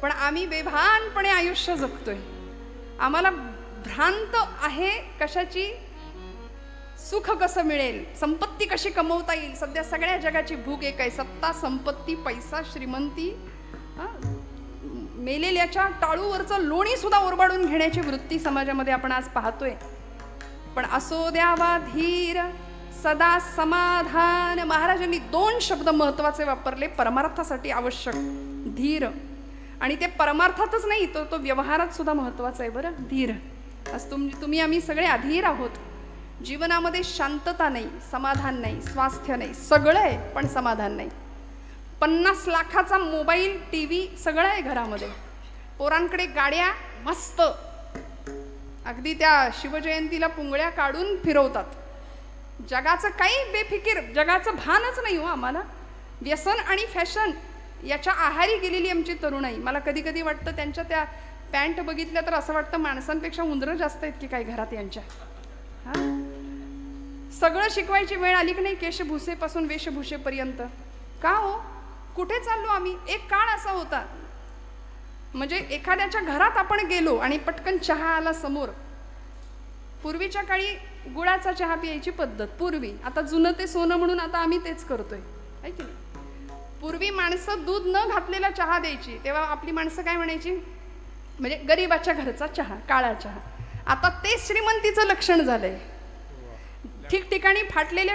पण आम्ही बेभानपणे आयुष्य जगतोय. आम्हाला भ्रांत आहे कशाची, सुख कसं मिळेल, संपत्ती कशी कमवता येईल. सध्या सगळ्या जगाची भूक एक आहे, सत्ता, संपत्ती, पैसा, श्रीमंती. मेलेल्याच्या टाळूवरचं लोणी सुद्धा ओरबाडून घेण्याची वृत्ती समाजामध्ये आपण आज पाहतोय. पण असो द्यावा धीर सदा समाधान. महाराजांनी 2 शब्द महत्वाचे वापरले परमार्थासाठी आवश्यक, धीर. आणि ते परमार्थातच नाही, तो व्यवहारात सुद्धा महत्वाचा आहे बरं, धीर. आज तुम्ही आम्ही सगळे अधीर आहोत. जीवनामध्ये शांतता नाही, समाधान नाही, स्वास्थ्य नाही, सगळं आहे पण समाधान नाही. 50 लाखाचा मोबाईल, टीव्ही सगळं आहे घरामध्ये. पोरांकडे गाड्या मस्त, अगदी त्या शिवजयंतीला पुंगळ्या काढून फिरवतात. जगाचं काही बेफिकीर, जगाचं भानच नाही हो आम्हाला. व्यसन आणि फॅशन याच्या आहारी गेलेली आमची तरुणाई. मला कधी कधी वाटतं त्यांच्या त्या पॅन्ट बघितल्या तर असं वाटतं माणसांपेक्षा उंदरं जास्त आहेत की काय घरात यांच्या. सगळं शिकवायची वेळ आली की नाही, केशभूषेपासून वेशभूषेपर्यंत. का हो, कुठे चाललो आम्ही? एक काळ असा होता, म्हणजे एखाद्याच्या घरात आपण गेलो आणि पटकन चहा आला समोर. पूर्वीच्या काळी गुळाचा चहा प्यायची पद्धत पूर्वी. आता जुनं ते सोनं म्हणून आता आम्ही तेच करतोय, आहे की नाही. पूर्वी माणसं दूध न घातलेला चहा द्यायची, तेव्हा आपली माणसं काय म्हणायची, म्हणजे गरीबाच्या घरचा चहा, काळा चहा. आता ते श्रीमंतीचं लक्षण झालंय. ठिकठिकाणी फाटलेले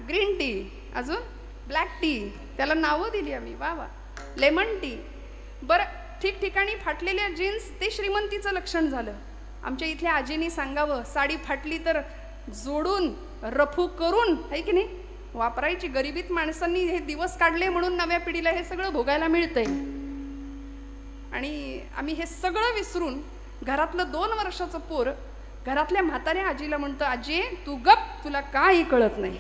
ग्रीन टी, अजून ब्लॅक टी, त्याला नावं दिली आम्ही, वा वा, लेमन टी. बरं, ठिकठिकाणी फाटलेल्या जीन्स, ते श्रीमंतीचं लक्षण झालं. आमच्या इथल्या आजीनी सांगावं, साडी फाटली तर जोडून रफू करून, आहे की नाही, वापरायची. गरिबीत माणसांनी हे दिवस काढले म्हणून नव्या पिढीला हे सगळं भोगायला मिळतंय. आणि आम्ही हे सगळं विसरून घरातलं 2 वर्षाचं पोर घरातल्या म्हाताऱ्या आजीला म्हणतं, आजी तू गप, तुला काही कळत नाही.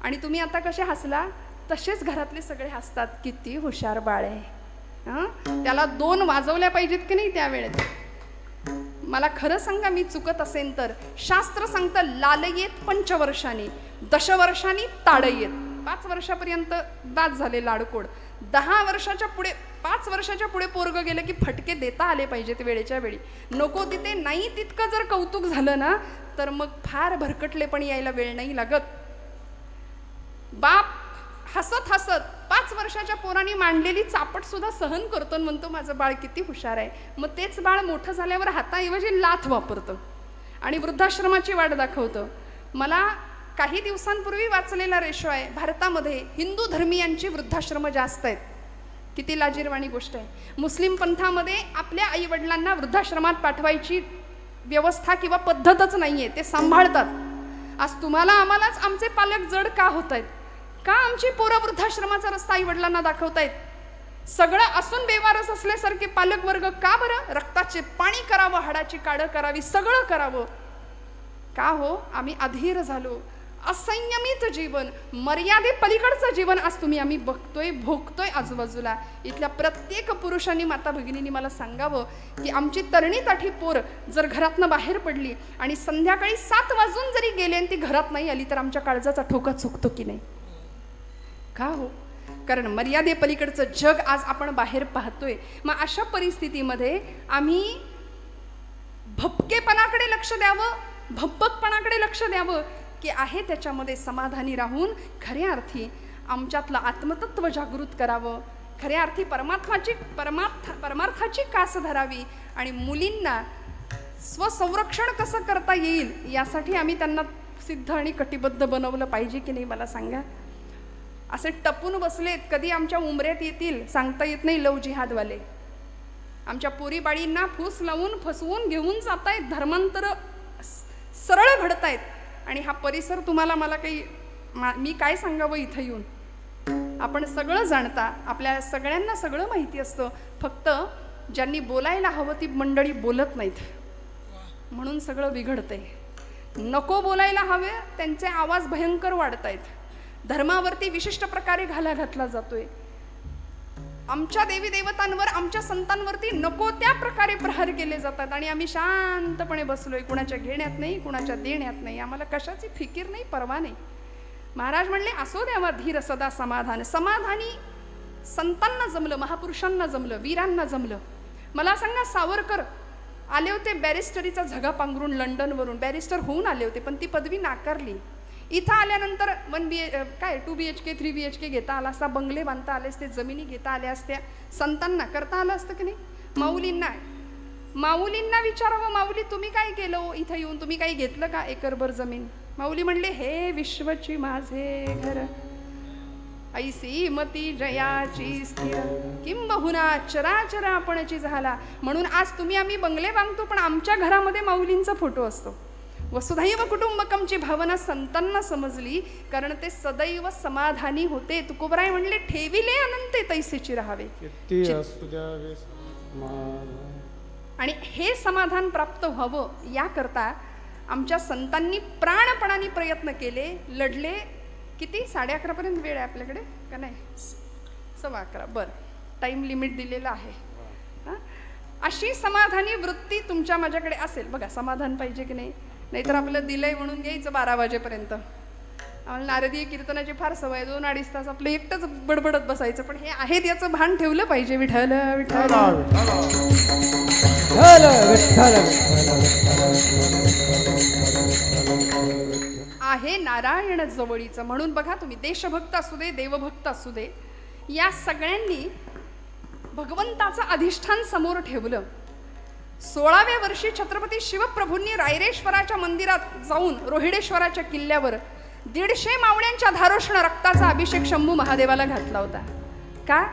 आणि तुम्ही आता कसे हसला तसेच घरातले सगळे हसतात, किती हुशार बाळ आहे. त्याला 2 वाजवल्या पाहिजेत की नाही त्यावेळेत. मला खरं सांगा, मी चुकत असेन तर. शास्त्र सांगतं, लालयेत 5 वर्षांनी, 10 वर्षांनी ताडयेत. 5 वर्षापर्यंत दात झाले लाडकोड. 10 वर्षाच्या पुढे, 5 वर्षाच्या पुढे पोरग गेलं की फटके देता आले पाहिजेत वेळेच्या वेळी. नको तिथे नाही तितकं जर कौतुक झालं ना, तर मग फार भरकटले पण यायला वेळ नाही लागत. बाप हसत हसत 5 वर्षाच्या पोरांनी मांडलेली चापट सुद्धा सहन करतो आणि म्हणतो, माझं बाळ किती हुशार आहे. मग तेच बाळ मोठं झाल्यावर हाताऐवजी लाथ वापरतं आणि वृद्धाश्रमाची वाट दाखवतं. मला काही दिवसांपूर्वी वाचलेला रेशो आहे, भारतामध्ये हिंदू धर्मीयांची वृद्धाश्रम जास्त आहेत. किती लाजिरवाणी गोष्ट आहे. मुस्लिम पंथामध्ये आपल्या आईवडिलांना वृद्धाश्रमात पाठवायची व्यवस्था किंवा पद्धतच नाहीये, ते सांभाळतात. आज तुम्हाला आम्हालाच आमचे पालक जड का होत आहेत? का आमची पोरं वृद्धाश्रमाचा रस्ता आईवडिलांना दाखवतायत? सगळं असून बेवारस असल्यासारखे पालक वर्ग का बरं? रक्ताचे पाणी करावं, हाडाची काढं करावी, सगळं करावं. का हो? आम्ही अधीर झालो. असंयमित जीवन, मर्यादे पलीकडचं जीवन आज आम्ही बघतोय, भोगतोय आजूबाजूला. इथल्या प्रत्येक पुरुषांनी, माता भगिनींनी मला सांगावं की आमची तरणी ताठी पोर जर घरातनं बाहेर पडली आणि संध्याकाळी 7 वाजून जरी गेले आणि ती घरात नाही आली तर आमच्या काळजाचा ठोका चुकतो की नाही? का हो? कारण मर्यादे पलीकडचं जग आज आपण बाहेर पाहतोय. मग अशा परिस्थितीमध्ये आम्ही भपकेपणाकडे लक्ष द्यावं, भब्बकपणाकडे लक्ष द्यावं की आहे त्याच्यामध्ये समाधानी राहून खऱ्या अर्थी आमच्यातलं आत्मतत्व जागृत करावं, खऱ्या अर्थी परमार्थाची कास धरावी आणि मुलींना स्वसंरक्षण कसं करता येईल यासाठी आम्ही त्यांना सिद्ध आणि कटिबद्ध बनवलं पाहिजे की नाही? मला सांगा. असे टपून बसलेत, कधी आमच्या उमऱ्यात येतील सांगता येत नाही. लव जिहादवाले आमच्या पोरीबाळींना फूस लावून फसवून घेऊन जातायत, धर्मांतर सरळ घडतायत. आणि हा परिसर तुम्हाला, मला काही, मी काय सांगावं इथं येऊन? आपण सगळं जाणता, आपल्या सगळ्यांना सगळं माहिती असतं. फक्त ज्यांनी बोलायला हवं ती मंडळी बोलत नाहीत, म्हणून सगळं बिघडतंय. नको बोलायला हवे त्यांचे आवाज भयंकर वाढतायत. धर्मावरती विशिष्ट प्रकारे घाला घातला जातोय. आमच्या देवी देवतांवर, आमच्या संतांवरती नको त्या प्रकारे प्रहार केले जातात आणि आम्ही शांतपणे बसलोय, कुणाच्या घेण्यात नाही, कुणाच्या देण्यात नाही, आम्हाला कशाची फिकीर नाही, परवा नाही. महाराज म्हणले असो द्यावा धीर सदा समाधान. समाधानी संतांना जमलं, महापुरुषांना जमलं, वीरांना जमलं. मला सांगा, सावरकर आले होते बॅरिस्टरीचा झगा पांघरून लंडनवरून, बॅरिस्टर होऊन आले होते, पण ती पदवी नाकारली. इथं आल्यानंतर 2 BHK 3 BHK घेता आला असता, बंगले बांधता आले असते, जमिनी घेता आल्या असत्या. संतांना करता आलं असतं की नाही? माऊलींना विचारावं, माऊली तुम्ही काय केलं इथं येऊन, तुम्ही काही घेतलं का एकरभर जमीन? माऊली म्हणले, हे विश्वची माझे घर, ऐसी मती जयाची स्थिर, किंबहुना चराचर आपणची झाला. म्हणून आज तुम्ही आम्ही बंगले बांधतो, पण आमच्या घरामध्ये माऊलींचा फोटो असतो. वसुधैव कुटुंबकमची भावना संतांना समजली, कारण ते सदैव समाधानी होते. तुकोबराय म्हणले, ठेविले अनंते तैसेची राहावे. आणि हे समाधान प्राप्त व्हावं याकरता आमच्या संतांनी प्राणपणाने प्रयत्न केले, लढले. किती? 11:30 पर्यंत वेळ आहे आपल्याकडे का नाही? 11:15. बरं, टाइम लिमिट दिलेला आहे. अशी समाधानी वृत्ती तुमच्या माझ्याकडे असेल. बघा, समाधान पाहिजे की नाही? नाहीतर आपलं दिलंय म्हणून घ्यायचं 12 वाजेपर्यंत. आम्हाला नारदीय कीर्तनाची फार सवय, 2-2.5 तास आपलं एकटंच बडबडत बसायचं. पण हे आहेत याचं भान ठेवलं पाहिजे. विठ्ठल विठ्ठल आहे नारायण जवळीचं. म्हणून बघा तुम्ही, देशभक्त असू दे, देवभक्त असू दे, या सगळ्यांनी भगवंताचं अधिष्ठान समोर ठेवलं. 16व्या वर्षी छत्रपती शिवप्रभूंनी रायरेश्वराच्या मंदिरात जाऊन रोहिडेश्वराच्या किल्ल्यावर 150 मावळ्यांच्या धारोष्ण रक्ताचा अभिषेक शंभू महादेवाला घातला होता. का?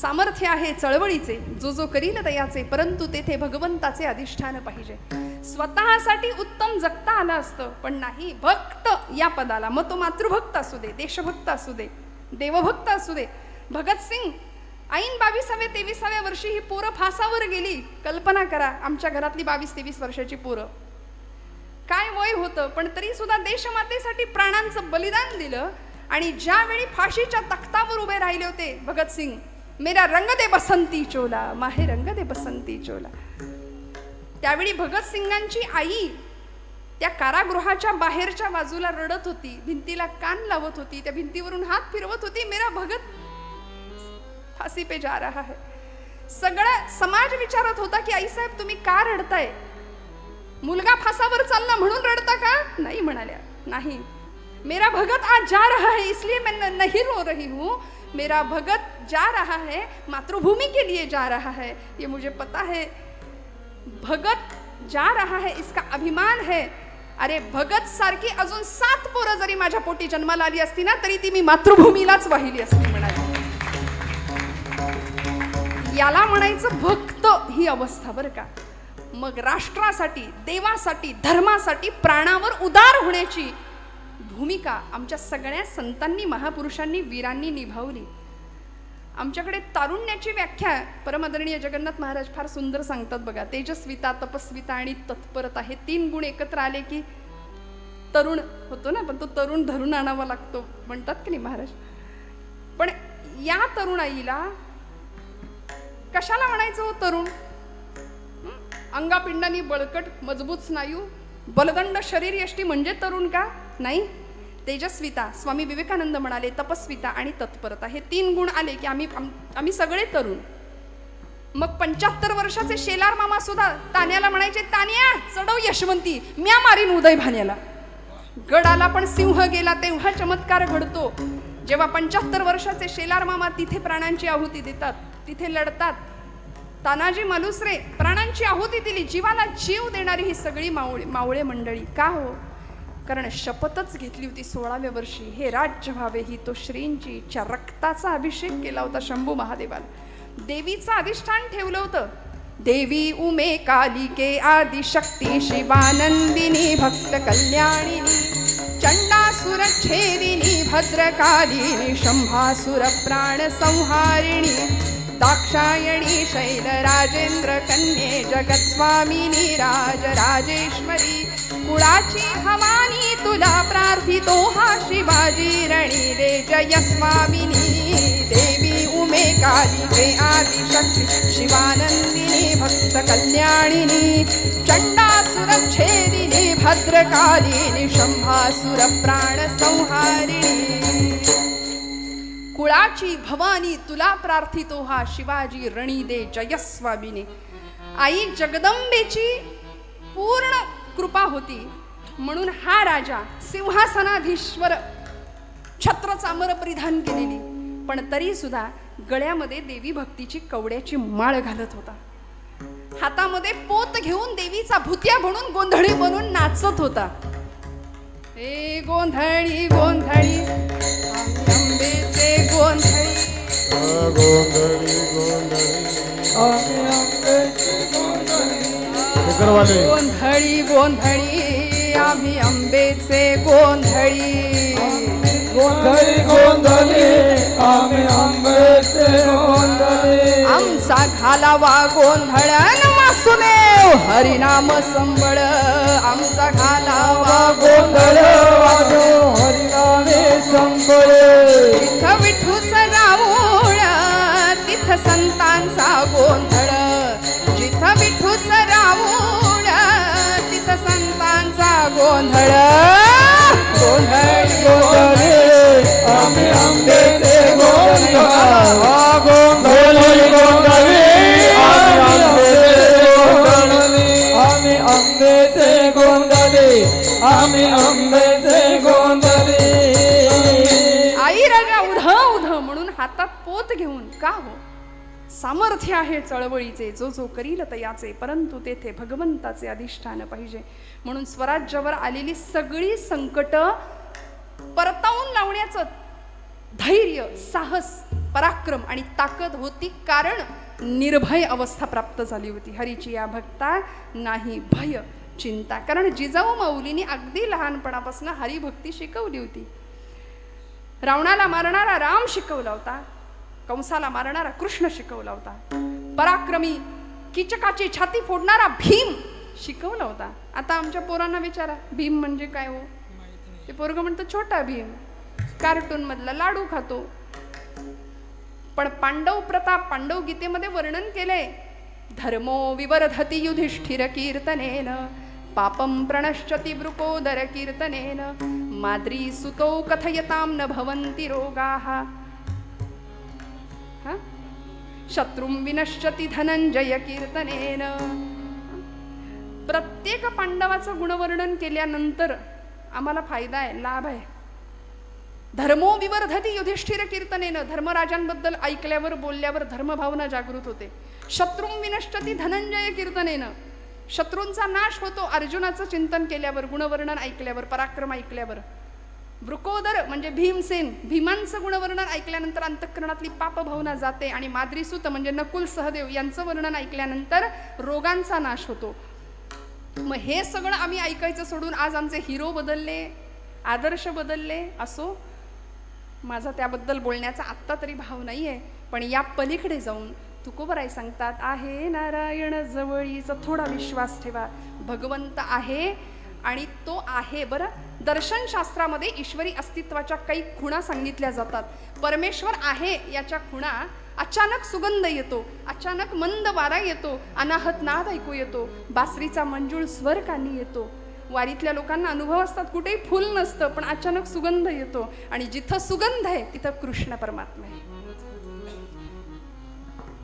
सामर्थ्य आहे चळवळीचे, जो जो करील दयाचे, परंतु तेथे भगवंताचे अधिष्ठान पाहिजे. स्वतःसाठी उत्तम जगता आलं असतं, पण नाही. भक्त या पदाला, मग तो मातृभक्त असू दे, देशभक्त असू दे, देवभक्त असू दे. भगतसिंग ऐन 22व्या-23व्या वर्षी ही पोरं फासावर गेली. कल्पना करा, आमच्या घरातली 22-23 वर्षाची पोरं, काय वय होतं, पण तरी सुद्धा देशमातेसाठी प्राणांचं बलिदान दिलं. आणि ज्यावेळी फाशीच्या तख्तावर उभे राहिले होते भगतसिंग, मेरा रंग दे बसंती चोला, माहे रंग दे बसंती चोला, त्यावेळी भगतसिंगांची आई त्या कारागृहाच्या बाहेरच्या बाजूला रडत होती, भिंतीला कान लावत होती, त्या भिंतीवरून हात फिरवत होती, मेरा भगत फांसी पे जा रहा है. सगळा समाज विचारत होता की आई साहेब तुम्ही का रडताय? मुलगा फासावर चालला म्हणून रडता का? नाही म्हणाल्या. नाही, मेरा भगत आज जा रहा है इसलिए मैं नहीं रो रही हूँ. मेरा भगत जा रहा है, मातृभूमि के लिए जा रहा है, ये मुझे पता है. भगत जा रहा है इसका अभिमान है. अरे भगत सारखी अजून 7 पोरं जरी माझ्या पोटी जन्माला आली असती ना, तरी ती मी मातृभूमीलाच वाहिली असती म्हणाली. याला म्हणायचं भक्त ही अवस्था, बरं का. मग राष्ट्रासाठी, देवासाठी, धर्मासाठी प्राणावर उदार होण्याची भूमिका आमच्या सगळ्या संतांनी, महापुरुषांनी, वीरांनी निभावली. आमच्याकडे तारुण्याची व्याख्या परमादरणीय जगन्नाथ महाराज फार सुंदर सांगतात बघा. तेजस्विता, तपस्विता आणि तत्परता हे 3 गुण एकत्र आले की तरुण होतो ना. पण तो तरुण धरून आणावा लागतो म्हणतात की नाही महाराज. पण या तरुणाईला कशाला म्हणायचं हो तरुण? अंगापिंडानी बळकट, मजबूत स्नायू, बलदंड शरीर यष्टी म्हणजे तरुण का? नाही. तेजस्विता, स्वामी विवेकानंद म्हणाले, तपस्विता आणि तत्परता हे 3 गुण आले की आम्ही सगळे तरुण. मग 75 वर्षाचे शेलार मामा सुद्धा तान्याला म्हणायचे, तान्या चढव यशवंती, म्या मारीन उदय भान्याला. गडाला पण सिंह गेला तेव्हा चमत्कार घडतो, जेव्हा 75 वर्षाचे शेलार मामा तिथे प्राणांची आहुती देतात, तिथे लढतात. तानाजी मालुसरे प्राणांची आहुती दिली, जीवाला जीव देणारी ही सगळी मावळे मंडळी. का हो? कारण शपथच घेतली होती 16व्या वर्षी, हे राज्य व्हावे ही तो श्रींजीच्या रक्ताचा अभिषेक केला होता शंभू महादेवाला. देवीचं अधिष्ठान ठेवलं होतं. देवी उमे कालिके आदि शक्ती शिवानंदिनी भक्त कल्याणिनी चंडासुर छेदिनी भद्रकालिनी शंभासुर प्राण संहारिणी दाक्षायणी शैल राजेंद्र कन्ये जगत्स्वामिनी राजराजेश्वरी कुळाची भवानी तुला प्रार्थितो हा शिवाजी रणी दे जय स्वामिनी. देवी उमे मे कालिके आदिशक्ति शिवानंदिनी भक्त कल्याणिनी चंडासुरच्छेदिनी भद्रकालिनी शंभासुर प्राण संहारिणी. कुळाची भवानी तुला प्रार्थितो हा शिवाजी रणी दे जयस्वामिनी. आई जगदंबेची पूर्ण कृपा होती म्हणून हा राजा सिंहासनाधीश्वर छत्र चामर परिधान केलेली पण तरी सुद्धा गळ्यामध्ये देवी भक्तीची कवड्याची माळ घालत होता. हातामध्ये पोत घेऊन देवीचा भुतिया म्हणून गोंधळी बनून नाचत होता. ए गोंधळी गोंधळी अंबेचे गोंधळी गोंधळी गोंधळी आम्ही आंब्याचे गोंधळी. गोंधळी गोंधळी आम्ही अंबेचे गोंधळी. गोंधळी गोंधळी आम्ही आंब्याचे गोंधळी. आमचा घालावा गोंधळन वासुदेव हरिनाम संबळ. आमचा घालावा गोंधळ वाजो हरिनामे संबळ. तिथं विठूचा राऊळ तिथं संतांचा गोंधळ. जिथं विठूचा राऊळ तिथं संतांचा गोंधळ. गोंधळी गोंधळी आम्ही आंब्याचे गोंधळ. गोंधळी गोंधळी आम्ही आंब्याचे गोंधळी. आम्ही आंब्याचे गोंधळी. आई राजा उध उध म्हणून हातात पोत घेऊन का हो सामर्थ्य आहे चळवळीचे जो जो करील तयाचे परंतु तेथे भगवंताचे अधिष्ठान पाहिजे म्हणून स्वराज्यावर आलेली सगळी संकट परतावून लावण्याचं धैर्य साहस पराक्रम आणि ताकद होती कारण निर्भय अवस्था प्राप्त झाली होती. हरीची या भक्ता नाही भय चिंता. कारण जिजाऊ माऊलींनी अगदी लहानपणापासून हरिभक्ती शिकवली होती. रावणाला मारणारा राम शिकवला होता. कंसाला मारणारा कृष्ण शिकवला होता. पराक्रमी कीचकाची छाती फोडणारा भीम शिकवला होता. आता आमच्या पोरांना विचारा भीम म्हणजे काय हो. ते पोरग म्हणतं छोटा भीम कार्टून मधला लाडू खातो. पण पांडव प्रताप पांडव गीतेमध्ये वर्णन केलंय. धर्मो विवर्धति युधिष्ठिर कीर्तनेन पापं प्रणश्यति वृकोदर कीर्तनेन माद्री सुतो कथयतां न भवन्ति रोगाः. शत्रुं विनश्यति धनंजय कीर्तनेन. प्रत्येक पांडवाचं गुणवर्णन केल्यानंतर आम्हाला फायदा आहे लाभ आहे. धर्मो विवर्धति युधिष्ठिर कीर्तनेन धर्मराजांबद्दल ऐकल्यावर बोलल्यावर धर्मभावना जागृत होते. शत्रुं विनश्यति धनंजय कीर्तनेन शत्रूंचा नाश होतो अर्जुनाचं चिंतन केल्यावर गुणवर्णन ऐकल्यावर पराक्रम ऐकल्यावर. वृकोदर म्हणजे भीमसेन भीमांचं गुणवर्णन ऐकल्यानंतर अंतःकरणातली पापभावना जाते आणि माद्रीसूत म्हणजे नकुल सहदेव यांचं वर्णन ऐकल्यानंतर रोगांचा नाश होतो. मग हे सगळं आम्ही ऐकायचं सोडून आज आमचे हिरो बदलले आदर्श बदलले असो. माझा त्याबद्दल बोलण्याचा आत्ता तरी भाव नाही आहे पण या पलीकडे जाऊन तुकोबराय सांगतात आहे नारायण जवळीचा थोडा विश्वास ठेवा. भगवंत आहे आणि तो आहे. बरं दर्शनशास्त्रामध्ये ईश्वरी अस्तित्वाच्या काही खुणा सांगितल्या जातात. परमेश्वर आहे याच्या खुणा अचानक सुगंध येतो अचानक मंद वारा येतो अनाहत नाद ऐकू येतो बासरीचा मंजूळ स्वर कानी येतो. वारीतल्या लोकांना अनुभव असतात कुठेही फुल नसतं पण अचानक सुगंध येतो आणि जिथं सुगंध आहे तिथं कृष्ण परमात्मा आहे.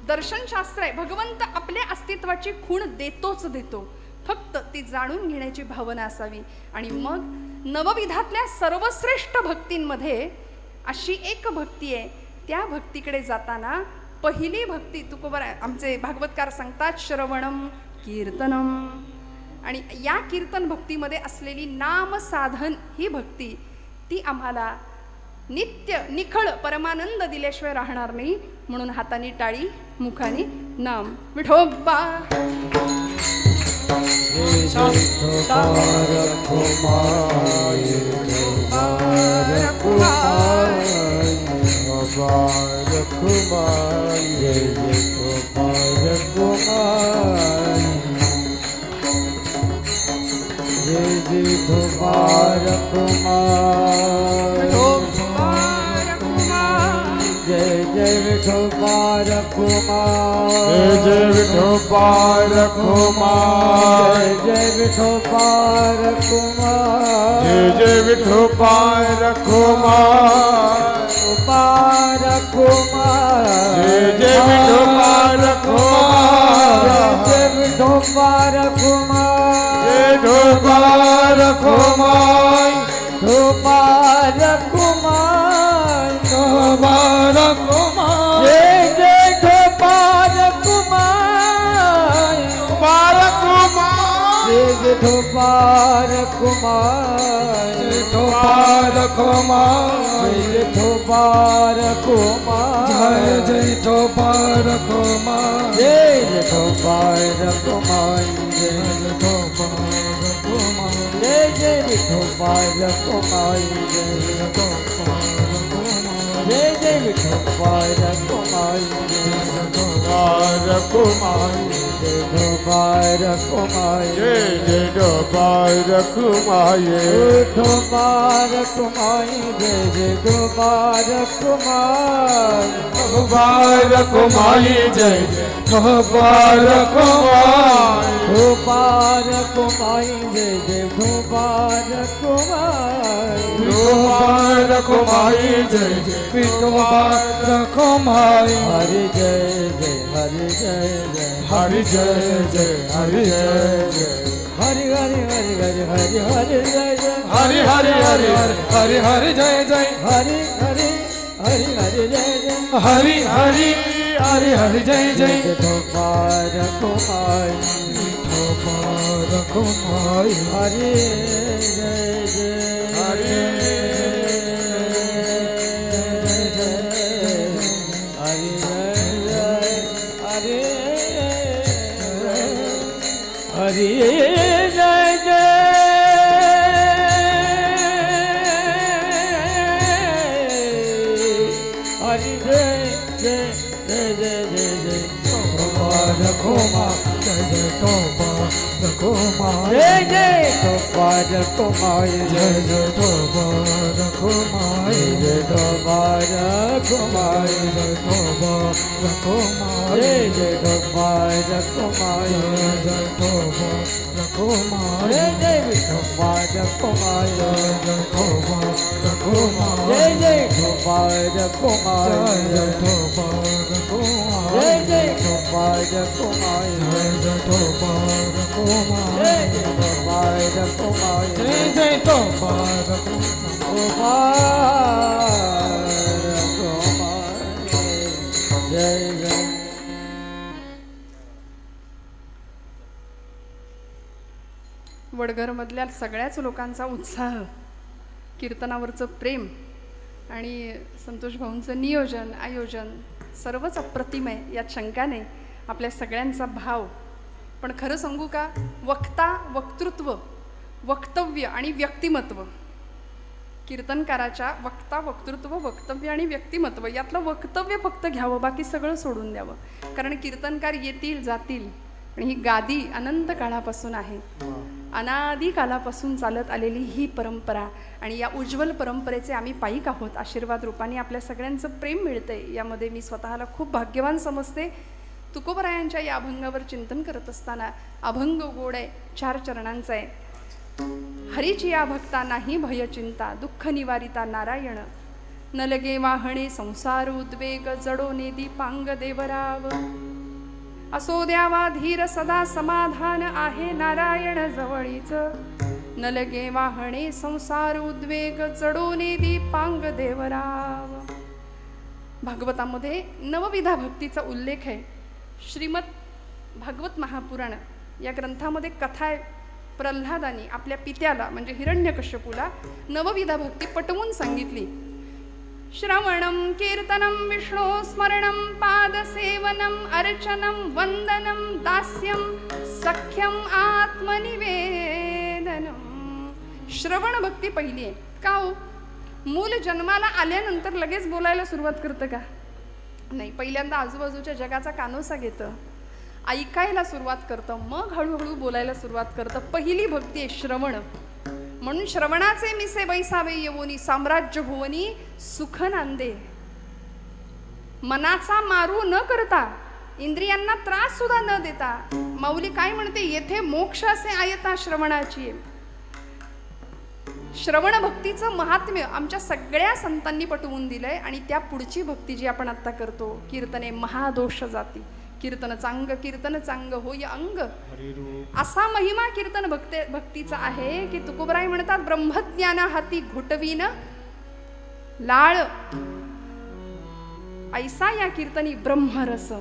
दर्शनशास्त्र आहे. भगवंत आपल्या अस्तित्वाची खूण देतोच देतो फक्त ती जाणून घेण्याची भावना असावी. आणि मग नवविधातल्या सर्वश्रेष्ठ भक्तींमध्ये अशी एक भक्ती आहे. त्या भक्तीकडे जाताना पहिली भक्ती तुकोबर आमचे भागवतकार सांगतात श्रवणम कीर्तनम. आणि या कीर्तन भक्तीमध्ये असलेली नाम साधन ही भक्ती ती आम्हाला नित्य निखळ परमानंद दिल्याशिवाय राहणार नाही. म्हणून हाताने टाळी मुखाने नाम विठोबा. जय जय जय विठोबा रखुमाई जय विठोबा रखुमाई जय विठोबा रखुमाई जय विठोबा रखुमाई जय विठोबा रखुमाई जय विठोबा रखुमाई जय विठोबा रखुमाई विठोबा रखुमाई विठोबा रखुमाई जय जय विठोबा रखुमाई रखुमाई जय विठोबा रखुमाई विठोबा रखुमाई जय विठोबा रखुमाई जय जय विठोबा रखुमाई जय विठोबा रखुमाई जय विठोबा रखुमाई जय जय विठोबा रखुमाई जय जय विठोबा रखुमाई विठोबा रखुमाई जय विठोबा रखुमाई जय जय विठोबा रखुमाई विठोबा रखुमाई जय जय विठोबा रखुमाई विठोबा रखुमाई जय जय विठोबा रखुमाई विठोबा रखुमाई जय जय विठोबा रखुमाई विठोबा रखुमाई जय जय विठोबा रखुमाई हरि जय जय हरि जय जय हरि जय जय हरि जय जय हरि हरि हरि हरि हरि हरि जय जय हरि हरि हरि हरि हरि जय जय हरि हरि हरि हरि जय जय हरि हरि हरि हरि जय जय विठोबा रखुमाई विठोबा रखुमाई हरि जय जय हरि हरि जय जय हरि हरि जय जय हरि जय जय जय जय जय जय रखुमा जय जय विठोबा रखुमाई जय जय विठोबा रखुमाई जय जय विठोबा रखुमाई जय विठोबा रखुमाई जय विठोबा रखुमाई जय जय विठोबा रखुमाई जय विठोबा रखुमाई जय जय विठोबा रखुमाई जय जय विठोबा रखुमाई जय जय विठोबा रखुमाई जय जय विठोबा रखुमाई जय जय विठोबा रखुमाई जय जय विठोबा रखुमाई जय जय विठोबा रखुमाई जय जय विठोबा रखुमाई विठोबा रखुमाई जय जय वडघरमधल्या सगळ्याच लोकांचा उत्साह, कीर्तनावरचं प्रेम आणि संतोष भाऊंचं नियोजन आयोजन सर्वच अप्रतिम आहे, यात शंका नाही. आपल्या सगळ्यांचा भाव. पण खरं सांगू का, वक्ता, वक्तृत्व, वक्तव्य आणि व्यक्तिमत्व, कीर्तनकाराच्या वक्ता, वक्तृत्व, वक्तव्य आणि व्यक्तिमत्व यातलं वक्तव्य फक्त घ्यावं, बाकी सगळं सोडून द्यावं. कारण कीर्तनकार येतील जातील, पण ही गादी अनंत काळापासून आहे, अनादी कालापासून चालत आलेली ही परंपरा, आणि या उज्ज्वल परंपरेचे आम्ही पाईक आहोत. आशीर्वाद रूपाने आपल्या सगळ्यांचं प्रेम मिळतंय, यामध्ये मी स्वतःला खूप भाग्यवान समजते. तुकोबरायांच्या या अभंगावर चिंतन करत असताना, अभंग गोड आहे, 4 चरणांचा आहे. हरीची या भक्ता नाही भय चिंता, दुःख निवारिता नारायण, न लगे वाहणे संसार उद्वेग, जडोने दीपांग देवराव, असो द्यावा धीर सदा समाधान, आहे नारायण जवळीच, न लगे वाहणे संसार उद्वेग, जडोने दीपांग देवराव. भागवतामध्ये नवविधा भक्तीचा उल्लेख आहे. श्रीमद भागवत महापुराण या ग्रंथामध्ये कथा आहे, प्रल्हादानी आपल्या पित्याला म्हणजे हिरण्यकश्यपूला नवविधा भक्ती पटवून सांगितली. श्रवणं कीर्तनं विष्णो स्मरणं पादसेवनं अर्चनं वंदनं दास्यं सख्यं आत्मनिवेदनं. श्रवण भक्ती पहिली आहे. का हो, मूल जन्माला आल्यानंतर लगेच बोलायला सुरुवात करतं का? नाही, पहिल्यांदा आजूबाजूच्या जगाचा कानोसा घेतं, ऐकायला सुरुवात करतं, मग हळूहळू बोलायला सुरुवात करतं. पहिली भक्ती आहे श्रवण. म्हणून श्रवणाचे मिसे बैसावे येवोनी, साम्राज्य भुवनी सुख नांदे. मनाचा मारू न करता, इंद्रियांना त्रास सुद्धा न देता, माऊली काय म्हणते, येथे मोक्ष असे आयता श्रवणाची. श्रवण भक्तीचं महात्म्य आमच्या सगळ्या संतांनी पटवून दिलंय. आणि त्या पुढची भक्ती जी आपण आता करतो, कीर्तने महादोष जाती, कीर्तन चांग होय अंग, असा महिमा कीर्तन भक्तीचा आहे की तुकोबराय म्हणतात, ब्रह्मज्ञाना हाती घुटवीन लाळ, ऐसा या कीर्तनी ब्रह्मरस,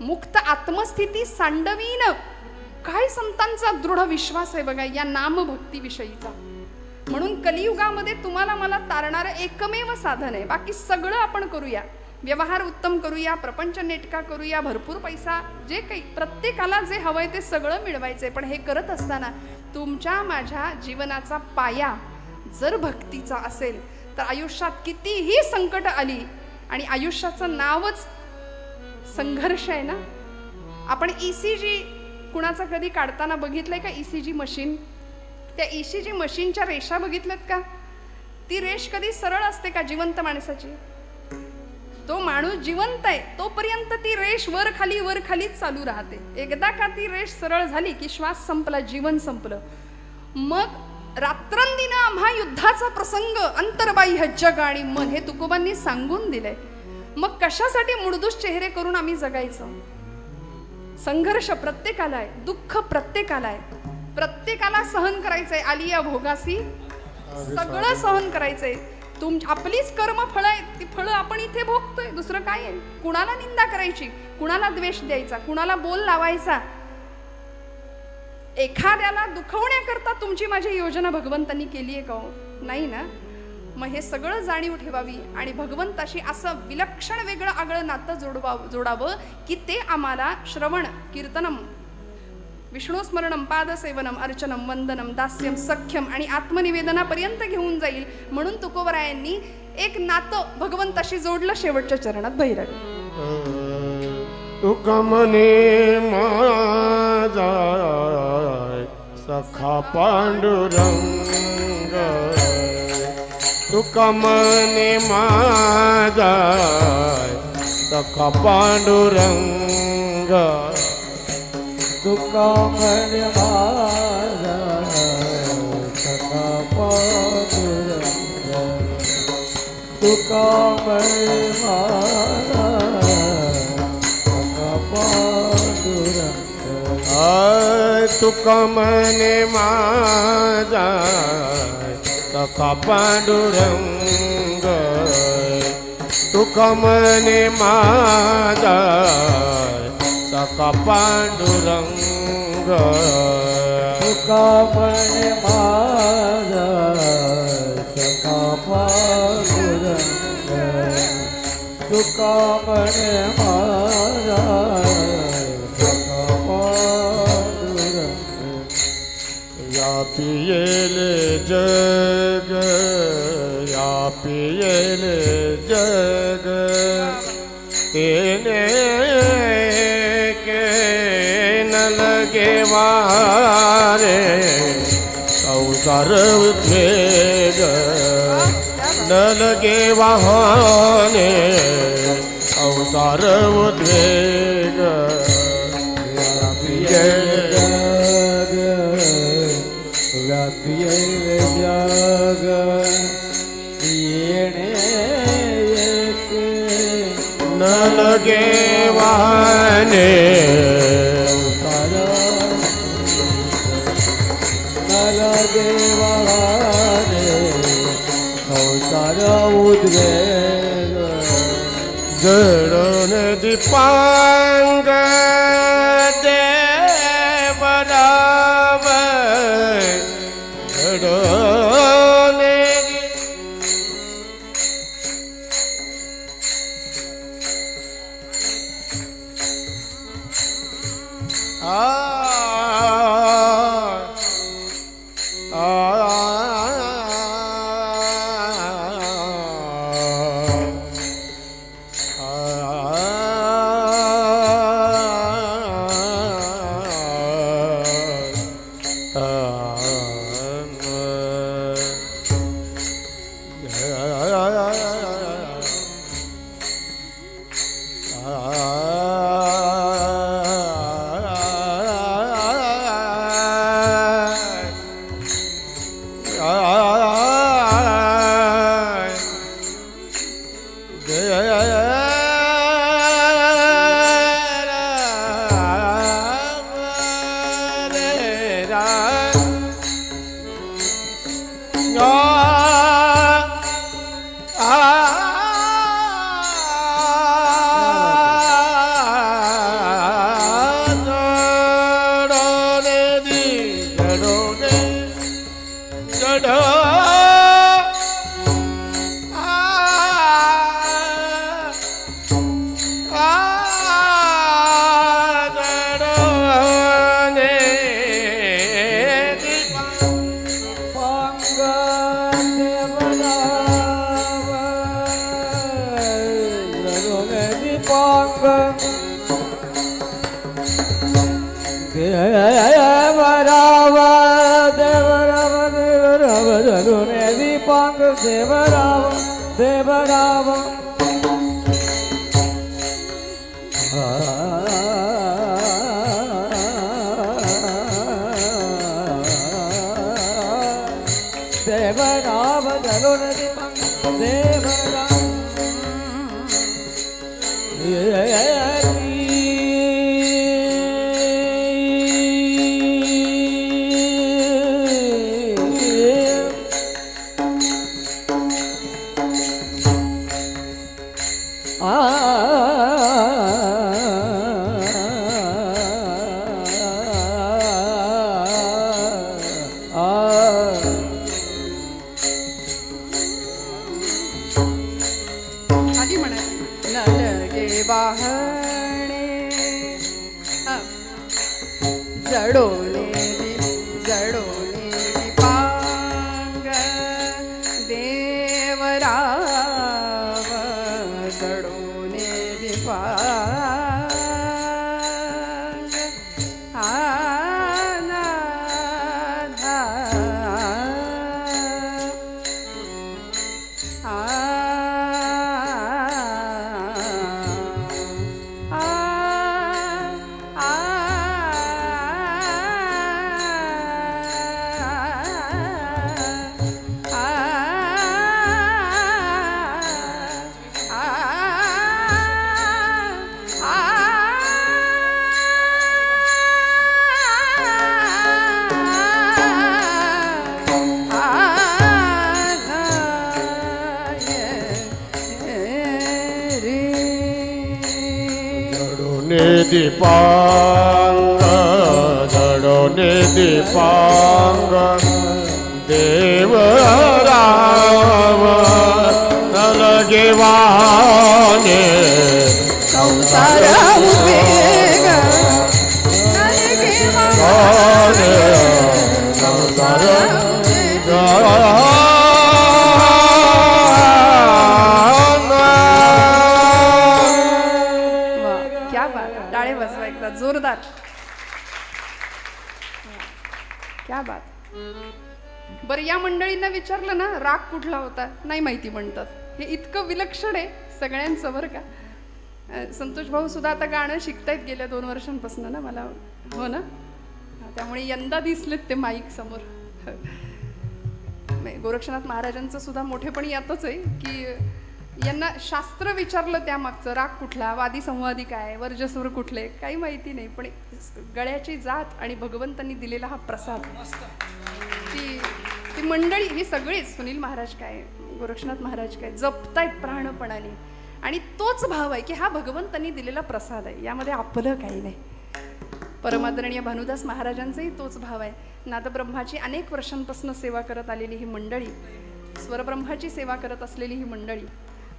मुक्त आत्मस्थिती सांडवीन. काय संतांचा दृढ विश्वास आहे बघा या नामभक्ती विषयीचा. म्हणून कलियुगामध्ये तुम्हाला मला तारणारं एकमेव साधन आहे. बाकी सगळं आपण करूया, व्यवहार उत्तम करूया, प्रपंच नेटका करूया, भरपूर पैसा, जे काही प्रत्येकाला जे हवंय ते सगळं मिळवायचंय. पण हे करत असताना तुमच्या माझ्या जीवनाचा पाया जर भक्तीचा असेल तर आयुष्यात कितीही संकट आली, आणि आयुष्याचं नावच संघर्ष आहे ना. आपण ECG कुणाचा कधी काढताना बघितलंय का? ECG मशीन, त्या ECG मशीनच्या रेषा बघितल्यात का? ती रेष कधी सरळ असते का जिवंत माणसाची? तो माणूस जिवंत आहे तोपर्यंत ती रेष वर खालीच चालू राहते. एकदा का ती रेष सरळ झाली की श्वास संपला, जीवन संपलं. मग रात्रंदिन आम्हा युद्धाचा प्रसंग, अंतर्बाह्य जग आणि मन, हे तुकोबांनी सांगून दिलंय. मग कशासाठी मुडदूस चेहरे करून आम्ही जगायचं? संघर्ष प्रत्येकाला आहे, दुःख प्रत्येकाला आहे, प्रत्येकाला सहन करायचंय. आलिया भोगासी सगळं सहन करायचंय. आपलीच कर्म फळं आहेत, ती फळं आपण इथे भोगतोय. दुसरं काय आहे? कुणाला निंदा करायची, कुणाला द्वेष द्यायचा, कुणाला बोल लावायचा? एखाद्याला दुखवण्याकरता तुमची माझी योजना भगवंतांनी केली आहे का हो? नाही ना. मग हे सगळं जाणीव ठेवावी आणि भगवंताशी असं विलक्षण वेगळं आगळं नातं जोडावं की ते आम्हाला श्रवण, कीर्तनम, विष्णुस्मरणम, पादसेवनम, अर्चनम, वंदनम, दास्यम, सख्यम आणि आत्मनिवेदनापर्यंत घेऊन जाईल. म्हणून तुकोबरायांनी एक नातं भगवंताशी जोडलं शेवटच्या चरणात. भैरवी तुका मने माझा सखा पांडुरंग, तुका मने माझा सखा पांडुरंग, तुका म्हणे माझा सखा पांडुरंग, तुका म्हणे माझा सखा पांडुरंग. तुका मने माझा सखा पांडुरंग, तुका मने माझा सखा पांडुरंग, तुका म्हणे माझा सखा पांडुरंग, तुका म्हणे माझा सखा पांडुरंग. या पियेले जग, या पियेले जग, तेने के न लगे वारे, संसार उद्वेग न लगे वाहने, संसार उद्वेग. या पियेले जग, व्यापिये जग, येणे येते न लगे वाहने, न लगे वाहने, संसार उद्वेग. जडून दीपांग देवराव, जडून देवराव देवराव देवराव जलो नदी देवराव आधी म्हणायचं नलगे वाहणे जडोले जडोले दीपांग देवराव जडोले दीपांग दीपांग जडोने दीपांग देवराव नलगे वाहने संसार उद्वेग नलगे वाहने संसार क्या बात टाळे बसवा एकदा जोरदार क्या बात बरं या मंडळींना विचारलं ना राग कुठला होता नाही माहिती म्हणतात हे इतकं विलक्षण आहे सगळ्यांचं बरं का संतोष भाऊ सुद्धा आता गाणं शिकतायत गेल्या 2 वर्षांपासून ना मला हो ना त्यामुळे यंदा दिसलेत ते माईक समोर गोरक्षनाथ महाराजांचं सुद्धा मोठेपण यातच आहे की यांना शास्त्र विचारलं त्यामागचं राग कुठला वादी संवादी काय वर्जस्वर कुठले काही माहिती नाही पण गळ्याची जात आणि भगवंतांनी दिलेला हा प्रसाद ती मंडळी ही सगळीच सुनील महाराज काय गोरक्षनाथ महाराज काय जपतायत प्राणपणाने आणि तोच भाव आहे की हा भगवंतांनी दिलेला प्रसाद आहे यामध्ये आपलं काही नाही परमादरणीय भानुदास महाराजांचाही तोच भाव आहे नादब्रह्माची अनेक वर्षांपासून सेवा करत आलेली ही मंडळी स्वरब्रह्माची सेवा करत असलेली ही मंडळी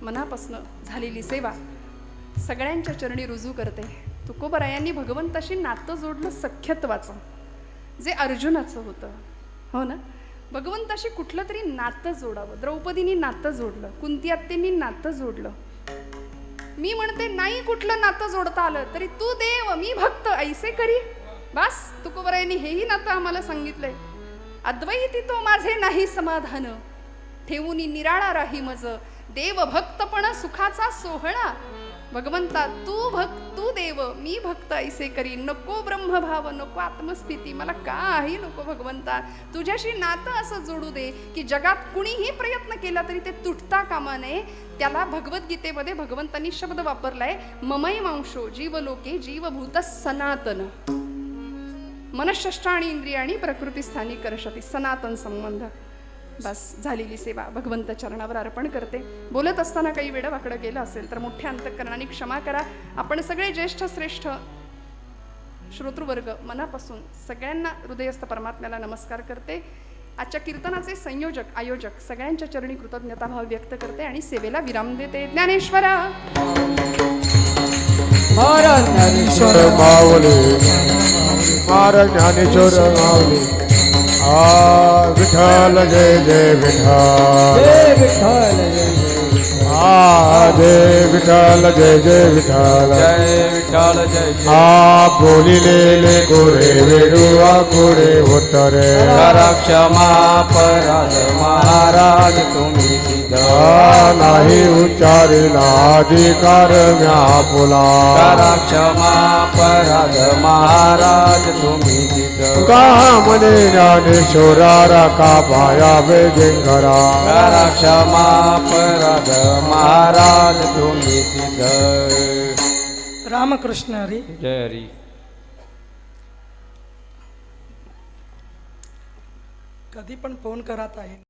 मनापासून झालेली सेवा सगळ्यांच्या चरणी रुजू करते तुकोबरायांनी भगवंताशी नातं जोडलं सख्यत्वाचं जे अर्जुनाचं होतं हो ना भगवंताशी कुठलं तरी नातं जोडावं द्रौपदीनी नातं जोडलं कुंती आत्यांनी नातं जोडलं मी म्हणते नाही कुठलं नातं जोडता आलं तरी तू देव मी भक्त ऐसे करी बस तुकोबरायांनी हेही नातं आम्हाला सांगितलंय अद्वैती तो माझे नाही समाधान ठेवून निराळा राही मज देव भक्तपण सुखाचा सोहळा भगवंता तू देव मी भक्त ऐसे करी नको ब्रह्मभाव नको आत्मस्थिती मला काही नको भगवंता तुझ्याशी नातं असं जोडू दे की जगात कुणीही प्रयत्न केला तरी ते तुटता कामा नये त्याला भगवद्गीतेमध्ये भगवंतांनी शब्द वापरलाय ममई मांशो जीवलोके जीवभूत सनातन मनःषष्ठाणी इंद्रियाणी प्रकृती स्थानी करशती सनातन संबंध बस झालेली सेवा भगवंत चरणावर अर्पण करते बोलत असताना काही वेळ वाकडं गेलं असेल तर मोठ्या अंतःकरणाने क्षमा करा आपण सगळे ज्येष्ठ श्रेष्ठ श्रोतृवर्ग मनापासून सगळ्यांना हृदयस्थ परमात्म्याला नमस्कार करते आजच्या कीर्तनाचे संयोजक आयोजक सगळ्यांच्या चरणी कृतज्ञताभाव व्यक्त करते आणि सेवेला विराम देते ज्ञानेश्वरा ज्ञानेश्वर माऊली महाराज ज्ञानेश्वर माऊली विठ्ठल जय जय विठ्ठल जय विठ्ठल जय जय जय विठ्ठल जय जय विठ्ठल जय विठ्ठल जय जय बोलिलेले गोरे वेडुआ गोरे उत्तरे करा क्षमा अपराध महाराज तुम्ही सिद्ध नाही उच्चारिला अधिकार म्या पुला करा क्षमा अपराध महाराज तुम्ही सिद्ध का म्हणे ज्ञानेश्वरा राखा पाया वेगेंकरा करा क्षमा अपराध महाराज तुम्ही सिद्ध रामकृष्ण हरी. जय हरी. कधी पण फोन करा ताई.